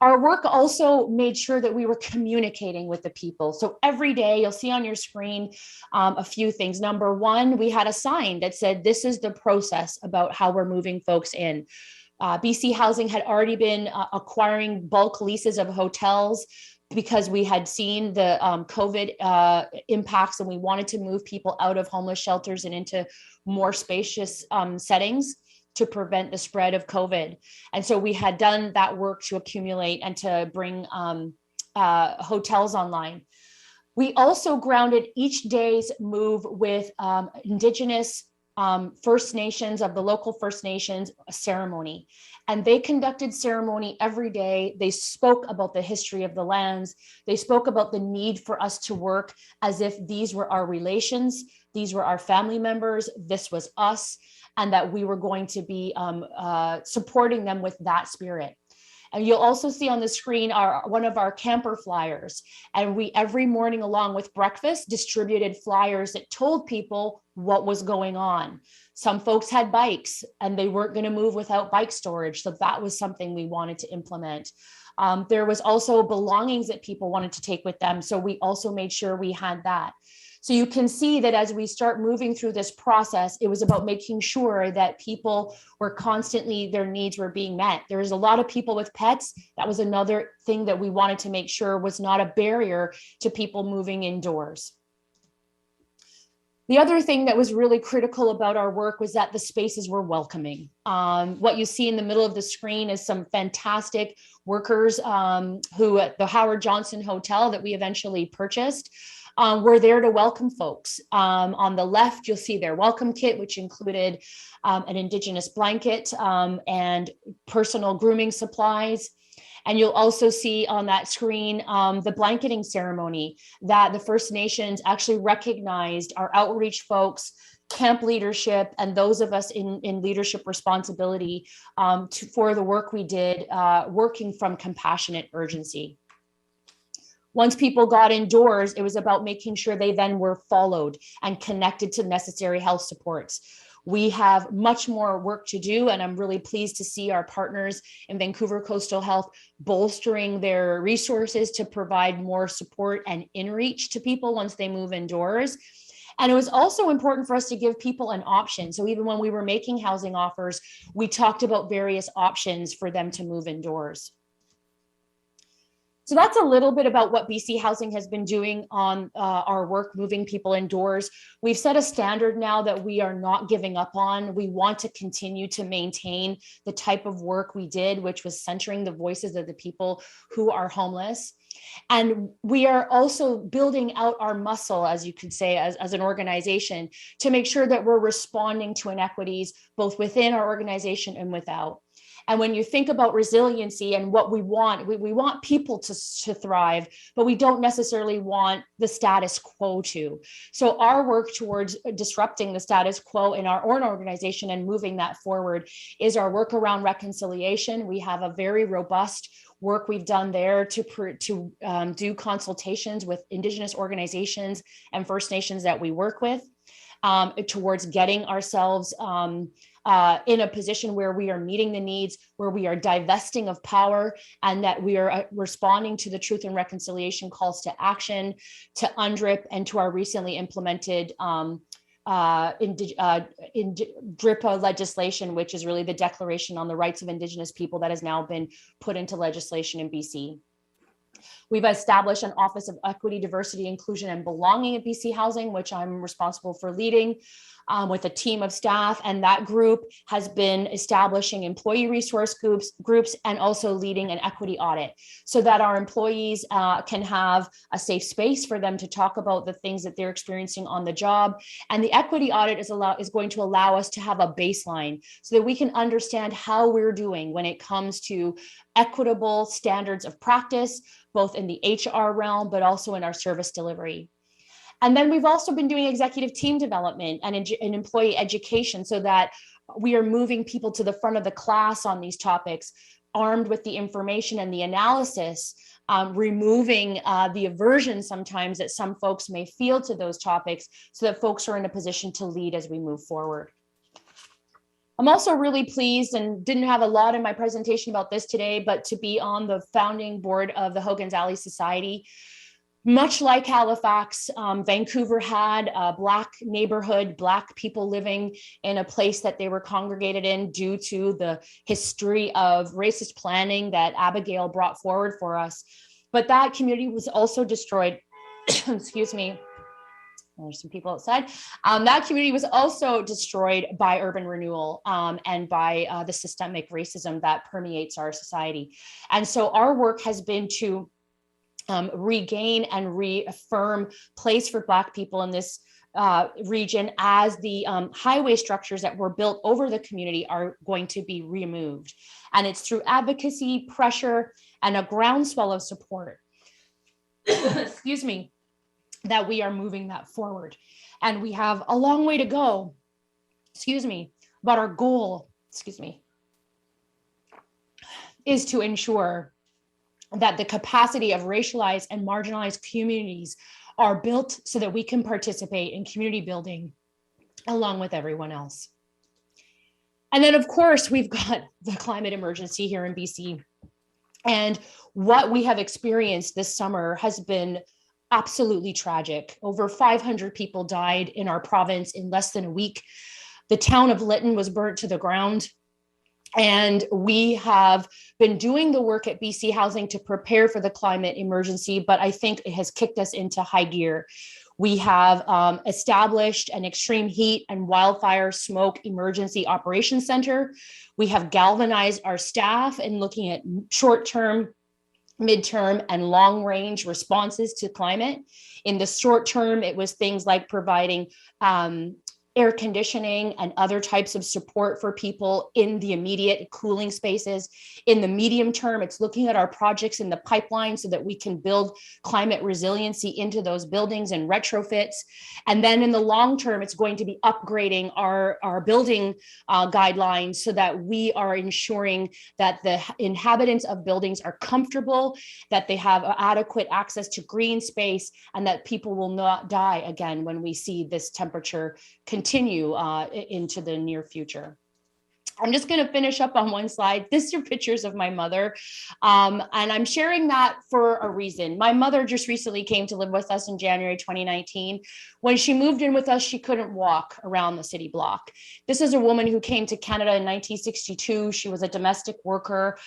Our work also made sure that we were communicating with the people. So every day you'll see on your screen a few things. Number one, we had a sign that said, this is the process about how we're moving folks in. BC Housing had already been acquiring bulk leases of hotels because we had seen the COVID impacts, and we wanted to move people out of homeless shelters and into more spacious settings to prevent the spread of COVID. And so we had done that work to accumulate and to bring hotels online. We also grounded each day's move with Indigenous First Nations of the local First Nations ceremony. And they conducted ceremony every day. They spoke about the history of the lands. They spoke about the need for us to work as if these were our relations, these were our family members, this was us, and that we were going to be supporting them with that spirit. And you'll also see on the screen one of our camper flyers. And we, every morning along with breakfast, distributed flyers that told people what was going on. Some folks had bikes and they weren't going to move without bike storage. So that was something we wanted to implement. There was also belongings that people wanted to take with them. So we also made sure we had that. So you can see that as we start moving through this process, it was about making sure that people were constantly, their needs were being met. There was a lot of people with pets. That was another thing that we wanted to make sure was not a barrier to people moving indoors. The other thing that was really critical about our work was that the spaces were welcoming. What you see in the middle of the screen is some fantastic workers who at the Howard Johnson Hotel that we eventually purchased. We're there to welcome folks. On the left, you'll see their welcome kit, which included an Indigenous blanket and personal grooming supplies. And you'll also see on that screen the blanketing ceremony that the First Nations actually recognized our outreach folks, camp leadership, and those of us in leadership responsibility for the work we did, working from compassionate urgency. Once people got indoors, it was about making sure they then were followed and connected to necessary health supports. We have much more work to do, and I'm really pleased to see our partners in Vancouver Coastal Health bolstering their resources to provide more support and in-reach to people once they move indoors. And it was also important for us to give people an option. So even when we were making housing offers, we talked about various options for them to move indoors. So that's a little bit about what BC Housing has been doing on our work moving people indoors. We've set a standard now that we are not giving up on. We want to continue to maintain the type of work we did, which was centering the voices of the people who are homeless. And we are also building out our muscle, as you could say, as an organization, to make sure that we're responding to inequities both within our organization and without. And when you think about resiliency and what we want people to thrive, but we don't necessarily want the status quo to. So our work towards disrupting the status quo in our own organization and moving that forward is our work around reconciliation. We have a very robust work we've done there to do consultations with Indigenous organizations and First Nations that we work with towards getting ourselves in a position where we are meeting the needs, where we are divesting of power, and that we are responding to the Truth and Reconciliation calls to action, to UNDRIP, and to our recently implemented DRIPA legislation, which is really the Declaration on the Rights of Indigenous People that has now been put into legislation in BC. We've established an Office of Equity, Diversity, Inclusion, and Belonging at BC Housing, which I'm responsible for leading with a team of staff. And that group has been establishing employee resource groups and also leading an equity audit so that our employees can have a safe space for them to talk about the things that they're experiencing on the job. And the equity audit is going to allow us to have a baseline so that we can understand how we're doing when it comes to equitable standards of practice, both in the HR realm, but also in our service delivery. And then we've also been doing executive team development and employee education so that we are moving people to the front of the class on these topics, armed with the information and the analysis, removing the aversion sometimes that some folks may feel to those topics so that folks are in a position to lead as we move forward. I'm also really pleased, and didn't have a lot in my presentation about this today, but to be on the founding board of the Hogan's Alley Society. Much like Halifax, Vancouver had a Black neighborhood, Black people living in a place that they were congregated in due to the history of racist planning that Abigail brought forward for us. But that community was also destroyed, excuse me, there's some people outside. That community was also destroyed by urban renewal and by the systemic racism that permeates our society. And so our work has been to regain and reaffirm place for Black people in this region as the highway structures that were built over the community are going to be removed. And it's through advocacy, pressure, and a groundswell of support, excuse me, that we are moving that forward. And we have a long way to go, excuse me, but our goal, excuse me, is to ensure that the capacity of racialized and marginalized communities are built so that we can participate in community building along with everyone else. And then, of course, we've got the climate emergency here in BC. And what we have experienced this summer has been absolutely tragic. Over 500 people died in our province in less than a week. The town of Lytton was burnt to the ground. And we have been doing the work at BC Housing to prepare for the climate emergency, but I think it has kicked us into high gear. We have established an extreme heat and wildfire smoke emergency operations center. We have galvanized our staff in looking at short-term, midterm, and long-range responses to climate. In the short term, it was things like providing air conditioning and other types of support for people in the immediate cooling spaces. In the medium term, it's looking at our projects in the pipeline so that we can build climate resiliency into those buildings and retrofits. And then in the long term, it's going to be upgrading our building guidelines so that we are ensuring that the inhabitants of buildings are comfortable, that they have adequate access to green space, and that people will not die again when we see this temperature continue into the near future. I'm just going to finish up on one slide. These are pictures of my mother. And I'm sharing that for a reason. My mother just recently came to live with us in January 2019. When she moved in with us, she couldn't walk around the city block. This is a woman who came to Canada in 1962. She was a domestic worker.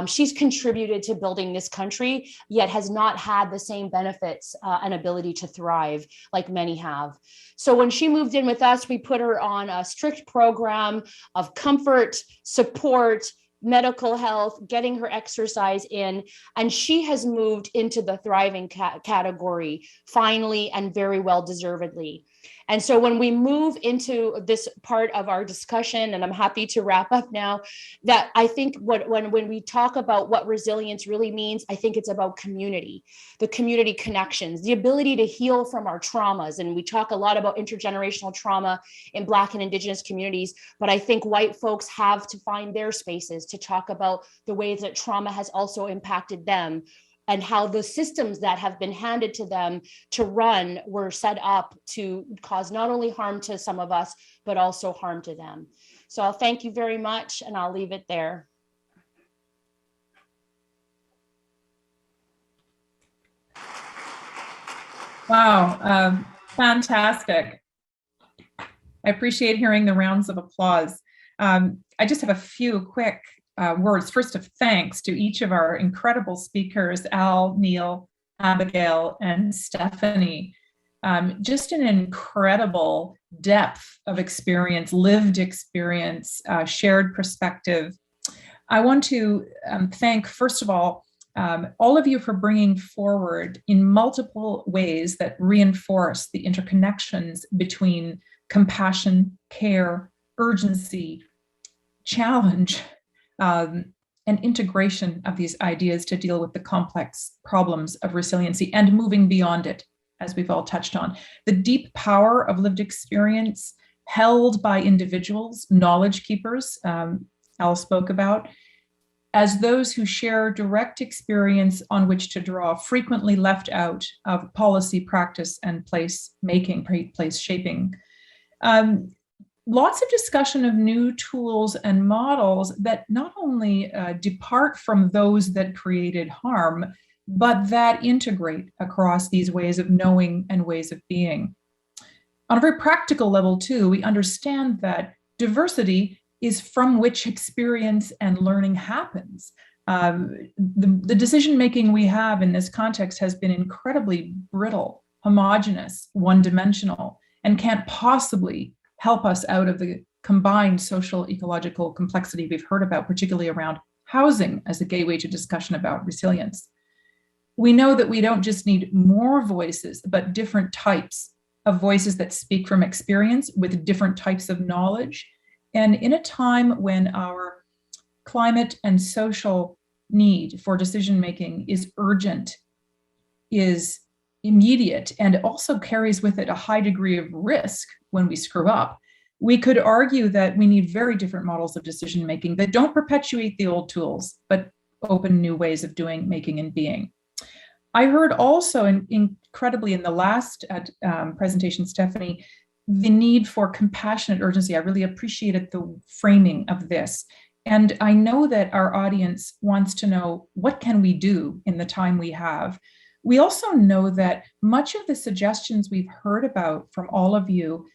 She's contributed to building this country, yet has not had the same benefits and ability to thrive like many have. So when she moved in with us, we put her on a strict program of comfort, support, medical health, getting her exercise in, and she has moved into the thriving category finally and very well deservedly. And so when we move into this part of our discussion, and I'm happy to wrap up now, that I think when we talk about what resilience really means, I think it's about community, the community connections, the ability to heal from our traumas. And we talk a lot about intergenerational trauma in Black and Indigenous communities, but I think white folks have to find their spaces to talk about the ways that trauma has also impacted them, and how the systems that have been handed to them to run were set up to cause not only harm to some of us, but also harm to them. So I'll thank you very much, and I'll leave it there. Wow, fantastic. I appreciate hearing the rounds of applause. I just have a few quick words, first of thanks to each of our incredible speakers, Al, Neil, Abigail, and Stephanie. Just an incredible depth of experience, lived experience, shared perspective. I want to thank, first of all of you for bringing forward in multiple ways that reinforce the interconnections between compassion, care, urgency, challenge, and integration of these ideas to deal with the complex problems of resiliency and moving beyond it, as we've all touched on. The deep power of lived experience held by individuals, knowledge keepers, Al spoke about, as those who share direct experience on which to draw, frequently left out of policy, practice, and place making, place shaping. Lots of discussion of new tools and models that not only depart from those that created harm, but that integrate across these ways of knowing and ways of being. On a very practical level too, we understand that diversity is from which experience and learning happens. The decision-making we have in this context has been incredibly brittle, homogenous, one-dimensional, and can't possibly help us out of the combined social ecological complexity we've heard about, particularly around housing as a gateway to discussion about resilience. We know that we don't just need more voices, but different types of voices that speak from experience with different types of knowledge. And in a time when our climate and social need for decision-making is urgent, is immediate, and also carries with it a high degree of risk when we screw up, we could argue that we need very different models of decision-making that don't perpetuate the old tools, but open new ways of doing, making, and being. I heard also incredibly in the last presentation, Stephanie, the need for compassionate urgency. I really appreciated the framing of this. And I know that our audience wants to know, what can we do in the time we have? We also know that much of the suggestions we've heard about from all of you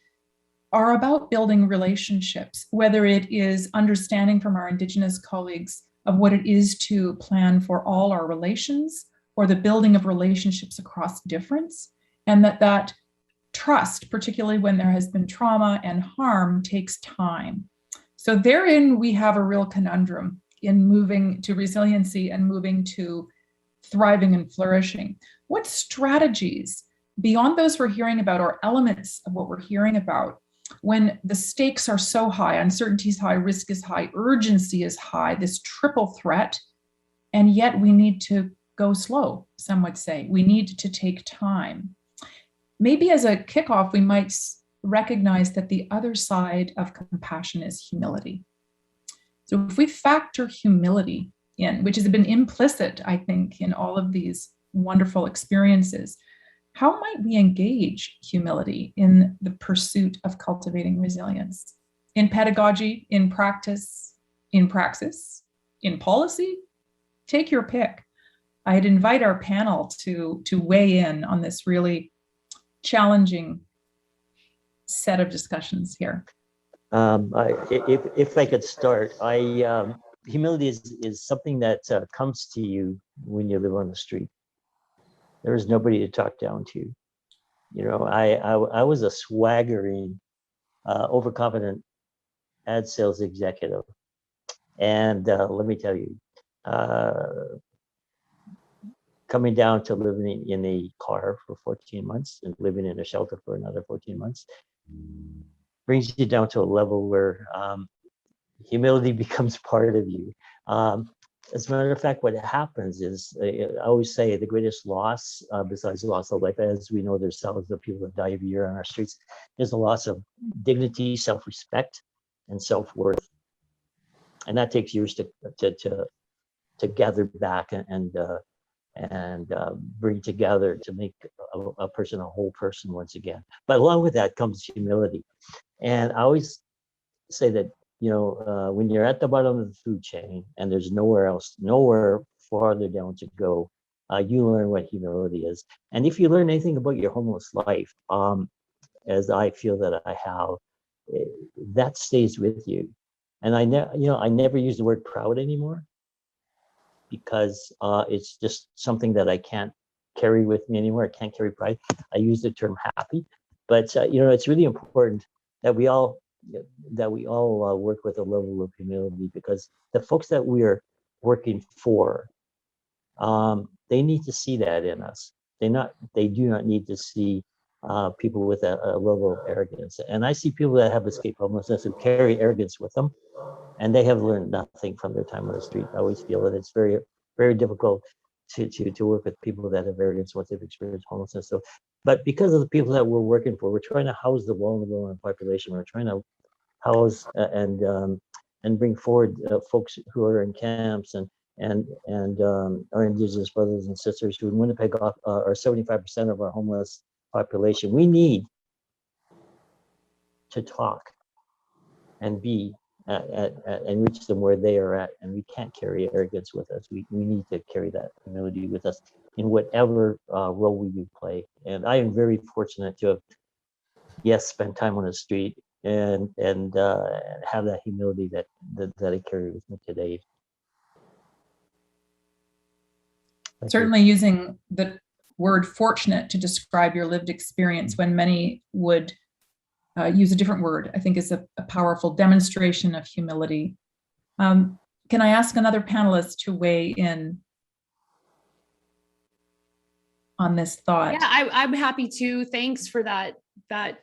are about building relationships, whether it is understanding from our Indigenous colleagues of what it is to plan for all our relations, or the building of relationships across difference, and that trust, particularly when there has been trauma and harm, takes time. So therein we have a real conundrum in moving to resiliency and moving to thriving and flourishing. What strategies beyond those we're hearing about, or elements of what we're hearing about, when the stakes are so high, uncertainty is high, risk is high, urgency is high, this triple threat, and yet we need to go slow, some would say. We need to take time. Maybe as a kickoff, we might recognize that the other side of compassion is humility. So if we factor humility in, which has been implicit, I think, in all of these wonderful experiences, how might we engage humility in the pursuit of cultivating resilience? In pedagogy, in practice, in praxis, in policy? Take your pick. I'd invite our panel to weigh in on this really challenging set of discussions here. If I could start, humility is something that comes to you when you live on the street. There is nobody to talk down to. You know, I was a swaggering, overconfident ad sales executive, and let me tell you, coming down to living in a car for 14 months and living in a shelter for another 14 months brings you down to a level where humility becomes part of you. As a matter of fact, what happens is, I always say the greatest loss, besides the loss of life, as we know there's thousands of people that die every year on our streets, is the loss of dignity, self-respect, and self-worth. And that takes years to gather back and bring together to make a person a whole person once again. But along with that comes humility. And I always say that, when you're at the bottom of the food chain and there's nowhere farther down to go, you learn what humility is. And if you learn anything about your homeless life, as I feel that I have, that stays with you. And I never use the word proud anymore, because it's just something that I can't carry with me anymore. I can't carry pride. I use the term happy, but it's really important that we all work with a level of humility, because the folks that we are working for, they need to see that in us. They do not need to see people with a level of arrogance. And I see people that have escaped homelessness who carry arrogance with them, and they have learned nothing from their time on the street. I always feel that it's very, very difficult to work with people that have arrogance once they've experienced homelessness. So, but because of the people that we're working for, we're trying to house the vulnerable in the population. We're trying to house and bring forward folks who are in camps and our Indigenous brothers and sisters who in Winnipeg are 75% of our homeless population. We need to talk and be and reach them where they are at, and we can't carry arrogance with us. We need to carry that humility with us in whatever role we do play. And I am very fortunate to have, spent time on the street and have that humility that I carry with me today. Certainly using the word fortunate to describe your lived experience when many would use a different word, I think is a powerful demonstration of humility. Can I ask another panelist to weigh in on this thought? Yeah, I'm happy to. Thanks for that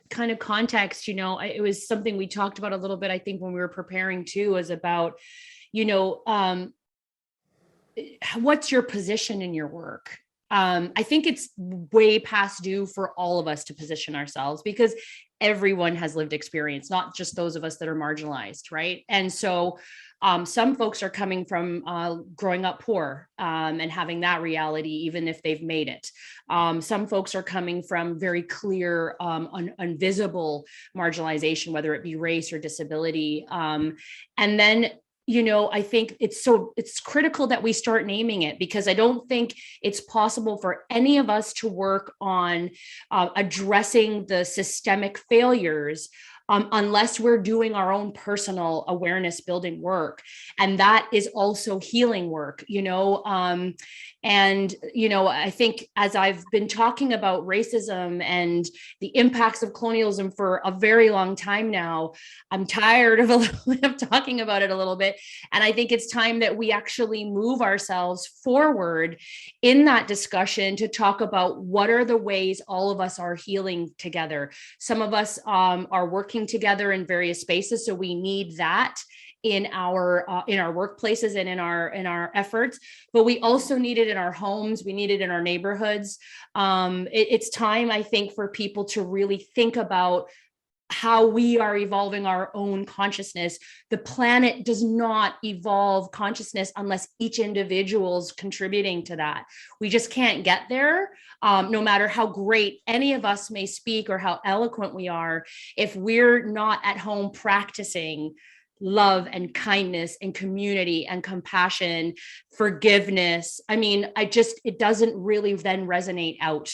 kind of context. It was something we talked about a little bit, I think, when we were preparing too, was about, what's your position in your work? I think it's way past due for all of us to position ourselves, because everyone has lived experience, not just those of us that are marginalized, right? And so some folks are coming from growing up poor and having that reality, even if they've made it. Some folks are coming from very clear, invisible marginalization, whether it be race or disability. And then I think it's critical that we start naming it, because I don't think it's possible for any of us to work on addressing the systemic failures unless we're doing our own personal awareness building work. And that is also healing work, I think as I've been talking about racism and the impacts of colonialism for a very long time now, I'm tired of talking about it a little bit. And I think it's time that we actually move ourselves forward in that discussion to talk about what are the ways all of us are healing together. Some of us are working together in various spaces, so we need that in our workplaces and in our efforts, but we also need it in our homes. We need it in our neighborhoods. It's time, I think, for people to really think about how we are evolving our own consciousness. The planet does not evolve consciousness unless each individual's contributing to that. We just can't get there, no matter how great any of us may speak or how eloquent we are, if we're not at home practicing love and kindness and community and compassion, forgiveness. I mean, it doesn't really then resonate out.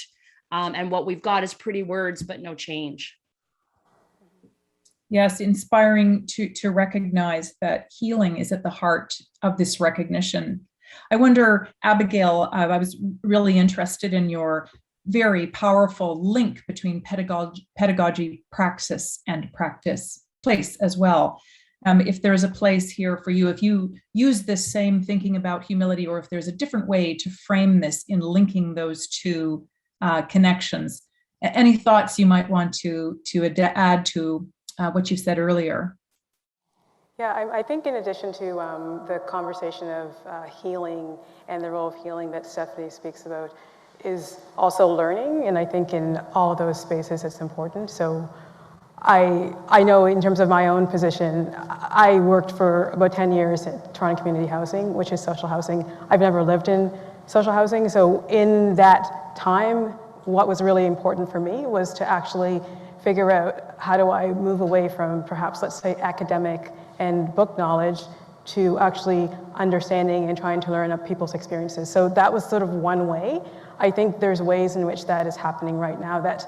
And what we've got is pretty words, but no change. Yes, inspiring to recognize that healing is at the heart of this recognition. I wonder, Abigail, I was really interested in your very powerful link between pedagogy, praxis, and practice, place as well. if there's a place here for you, if you use this same thinking about humility, or if there's a different way to frame this in linking those two connections. Any thoughts you might want to add to what you said earlier? Yeah, I think in addition to the conversation of healing and the role of healing that Stephanie speaks about is also learning. And I think in all of those spaces, it's important. So I know in terms of my own position, I worked for about 10 years at Toronto Community Housing, which is social housing. I've never lived in social housing. So in that time, what was really important for me was to actually figure out how do I move away from perhaps, let's say, academic and book knowledge to actually understanding and trying to learn of people's experiences. So that was sort of one way. I think there's ways in which that is happening right now that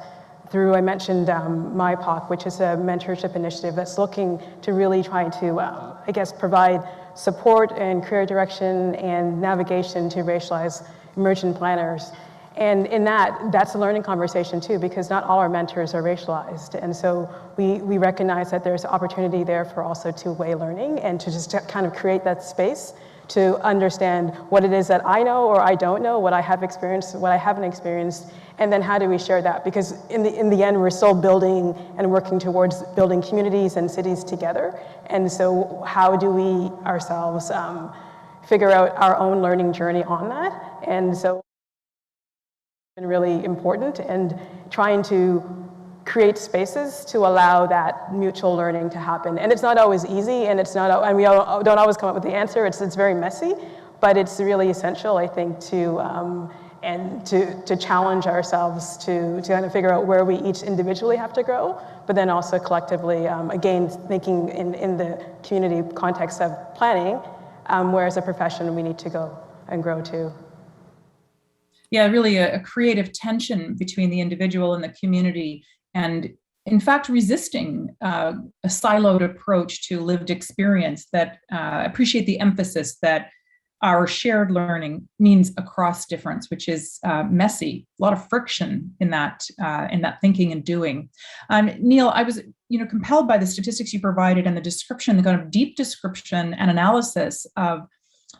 through, I mentioned MyPOC, which is a mentorship initiative that's looking to really try to, I guess, provide support and career direction and navigation to racialized emergent planners. And in that's a learning conversation too, because not all our mentors are racialized. And so we recognize that there's opportunity there for also two-way learning and to just kind of create that space to understand what it is that I know or I don't know, what I have experienced, what I haven't experienced, and then how do we share that? Because in the end, we're still building and working towards building communities and cities together. And so how do we ourselves figure out our own learning journey on that? And so been really important, and trying to create spaces to allow that mutual learning to happen. And it's not always easy, and it's not, and we don't always come up with the answer. It's very messy, but it's really essential, I think, to challenge ourselves to kind of figure out where we each individually have to grow, but then also collectively, again, thinking in the community context of planning, where as a profession we need to go and grow too. Yeah, really a creative tension between the individual and the community, and in fact, resisting a siloed approach to lived experience that appreciate the emphasis that our shared learning means across difference, which is messy, a lot of friction in that thinking and doing. Neil, I was compelled by the statistics you provided and the description, the kind of deep description and analysis of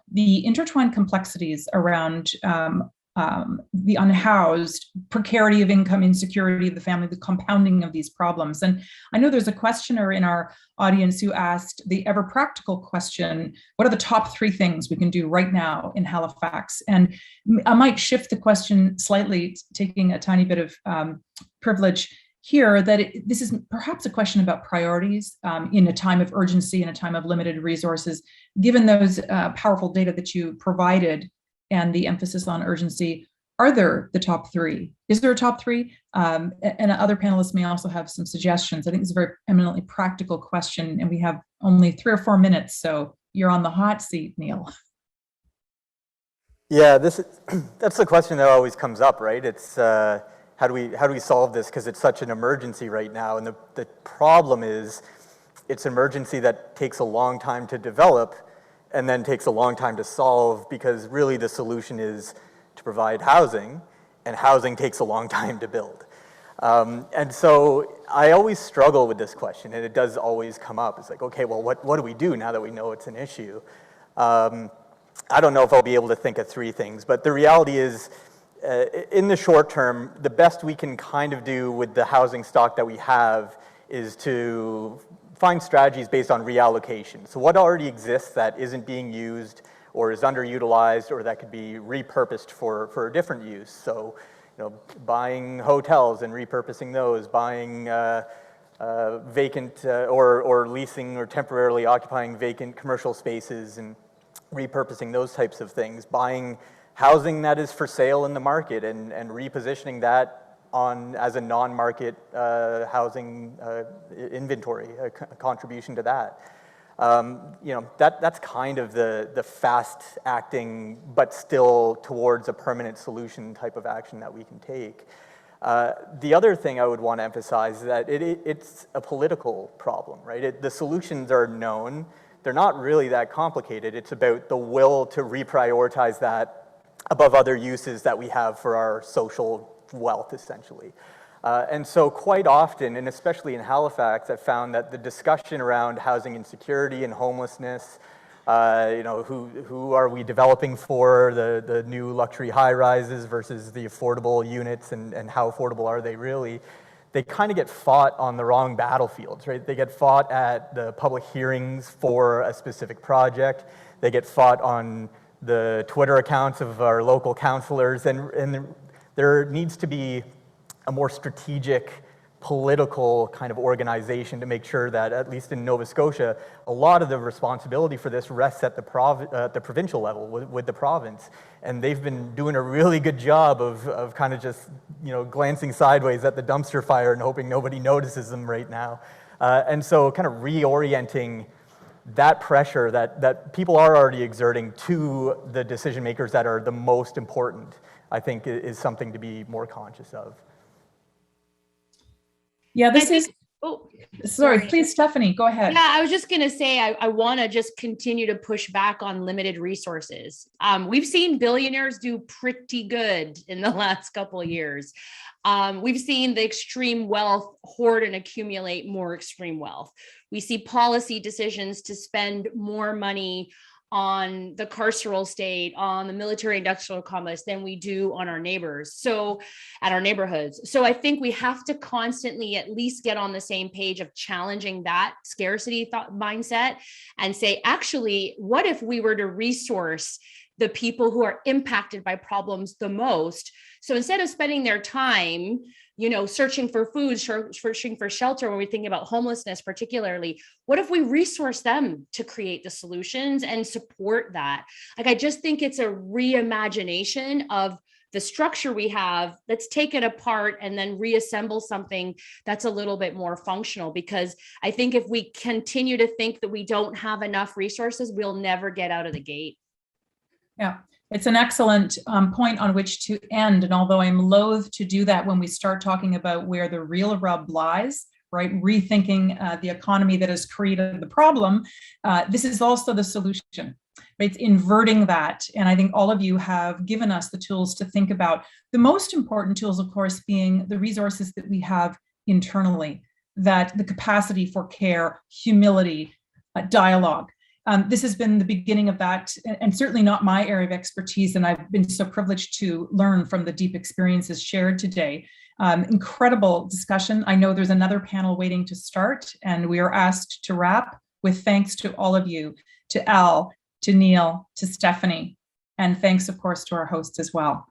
the intertwined complexities around the unhoused, precarity of income, insecurity of the family, the compounding of these problems. And I know there's a questioner in our audience who asked the ever practical question, what are the top 3 things we can do right now in Halifax? And I might shift the question slightly, taking a tiny bit of privilege here, that this is perhaps a question about priorities in a time of urgency, in a time of limited resources. Given those powerful data that you provided, and the emphasis on urgency, are there the top 3? Is there a top 3? And other panelists may also have some suggestions. I think it's a very eminently practical question, and we have only 3 or 4 minutes, so you're on the hot seat, Neil. Yeah, that's the question that always comes up, right? It's how do we solve this, because it's such an emergency right now, and the problem is it's an emergency that takes a long time to develop, and then takes a long time to solve, because really the solution is to provide housing, and housing takes a long time to build. And so I always struggle with this question, and it does always come up. It's like, okay, well, what do we do now that we know it's an issue? I don't know if I'll be able to think of 3 things, but the reality is, in the short term, the best we can kind of do with the housing stock that we have is to find strategies based on reallocation. So what already exists that isn't being used or is underutilized or that could be repurposed for a different use. So, buying hotels and repurposing those, buying vacant or leasing or temporarily occupying vacant commercial spaces and repurposing those types of things, buying housing that is for sale in the market and repositioning that as a non-market housing inventory, a contribution to that. That's kind of the fast-acting, but still towards a permanent solution type of action that we can take. The other thing I would want to emphasize is that it's a political problem, right? The solutions are known. They're not really that complicated. It's about the will to reprioritize that above other uses that we have for our social wealth, essentially. And so quite often, and especially in Halifax, I've found that the discussion around housing insecurity and homelessness, who are we developing for, the new luxury high-rises versus the affordable units, and how affordable are they really, they kind of get fought on the wrong battlefields, right? They get fought at the public hearings for a specific project. They get fought on the Twitter accounts of our local councillors, and there needs to be a more strategic political kind of organization to make sure that, at least in Nova Scotia, a lot of the responsibility for this rests at the provincial level with the province. And they've been doing a really good job of kind of just, glancing sideways at the dumpster fire and hoping nobody notices them right now. And so kind of reorienting that pressure that people are already exerting to the decision makers that are the most important, I think, is something to be more conscious of. Yeah, sorry, please, Stephanie, go ahead. Yeah, I was just going to say, I want to just continue to push back on limited resources. We've seen billionaires do pretty good in the last couple of years. We've seen the extreme wealth hoard and accumulate more extreme wealth. We see policy decisions to spend more money on the carceral state, on the military industrial complex than we do on our neighbors. So at our neighborhoods. So I think we have to constantly at least get on the same page of challenging that scarcity mindset and say, actually, what if we were to resource the people who are impacted by problems the most? So instead of spending their time, searching for food, searching for shelter, when we think about homelessness particularly, what if we resource them to create the solutions and support that? I just think it's a reimagination of the structure we have. Let's take it apart and then reassemble something that's a little bit more functional, because I think if we continue to think that we don't have enough resources, we'll never get out of the gate. Yeah. It's an excellent point on which to end. And although I'm loath to do that when we start talking about where the real rub lies, right, rethinking the economy that has created the problem, this is also the solution. Right? It's inverting that. And I think all of you have given us the tools to think about. The most important tools, of course, being the resources that we have internally, that the capacity for care, humility, dialogue. This has been the beginning of that, and certainly not my area of expertise, and I've been so privileged to learn from the deep experiences shared today. Incredible discussion. I know there's another panel waiting to start, and we are asked to wrap with thanks to all of you, to Al, to Neil, to Stephanie, and thanks, of course, to our hosts as well.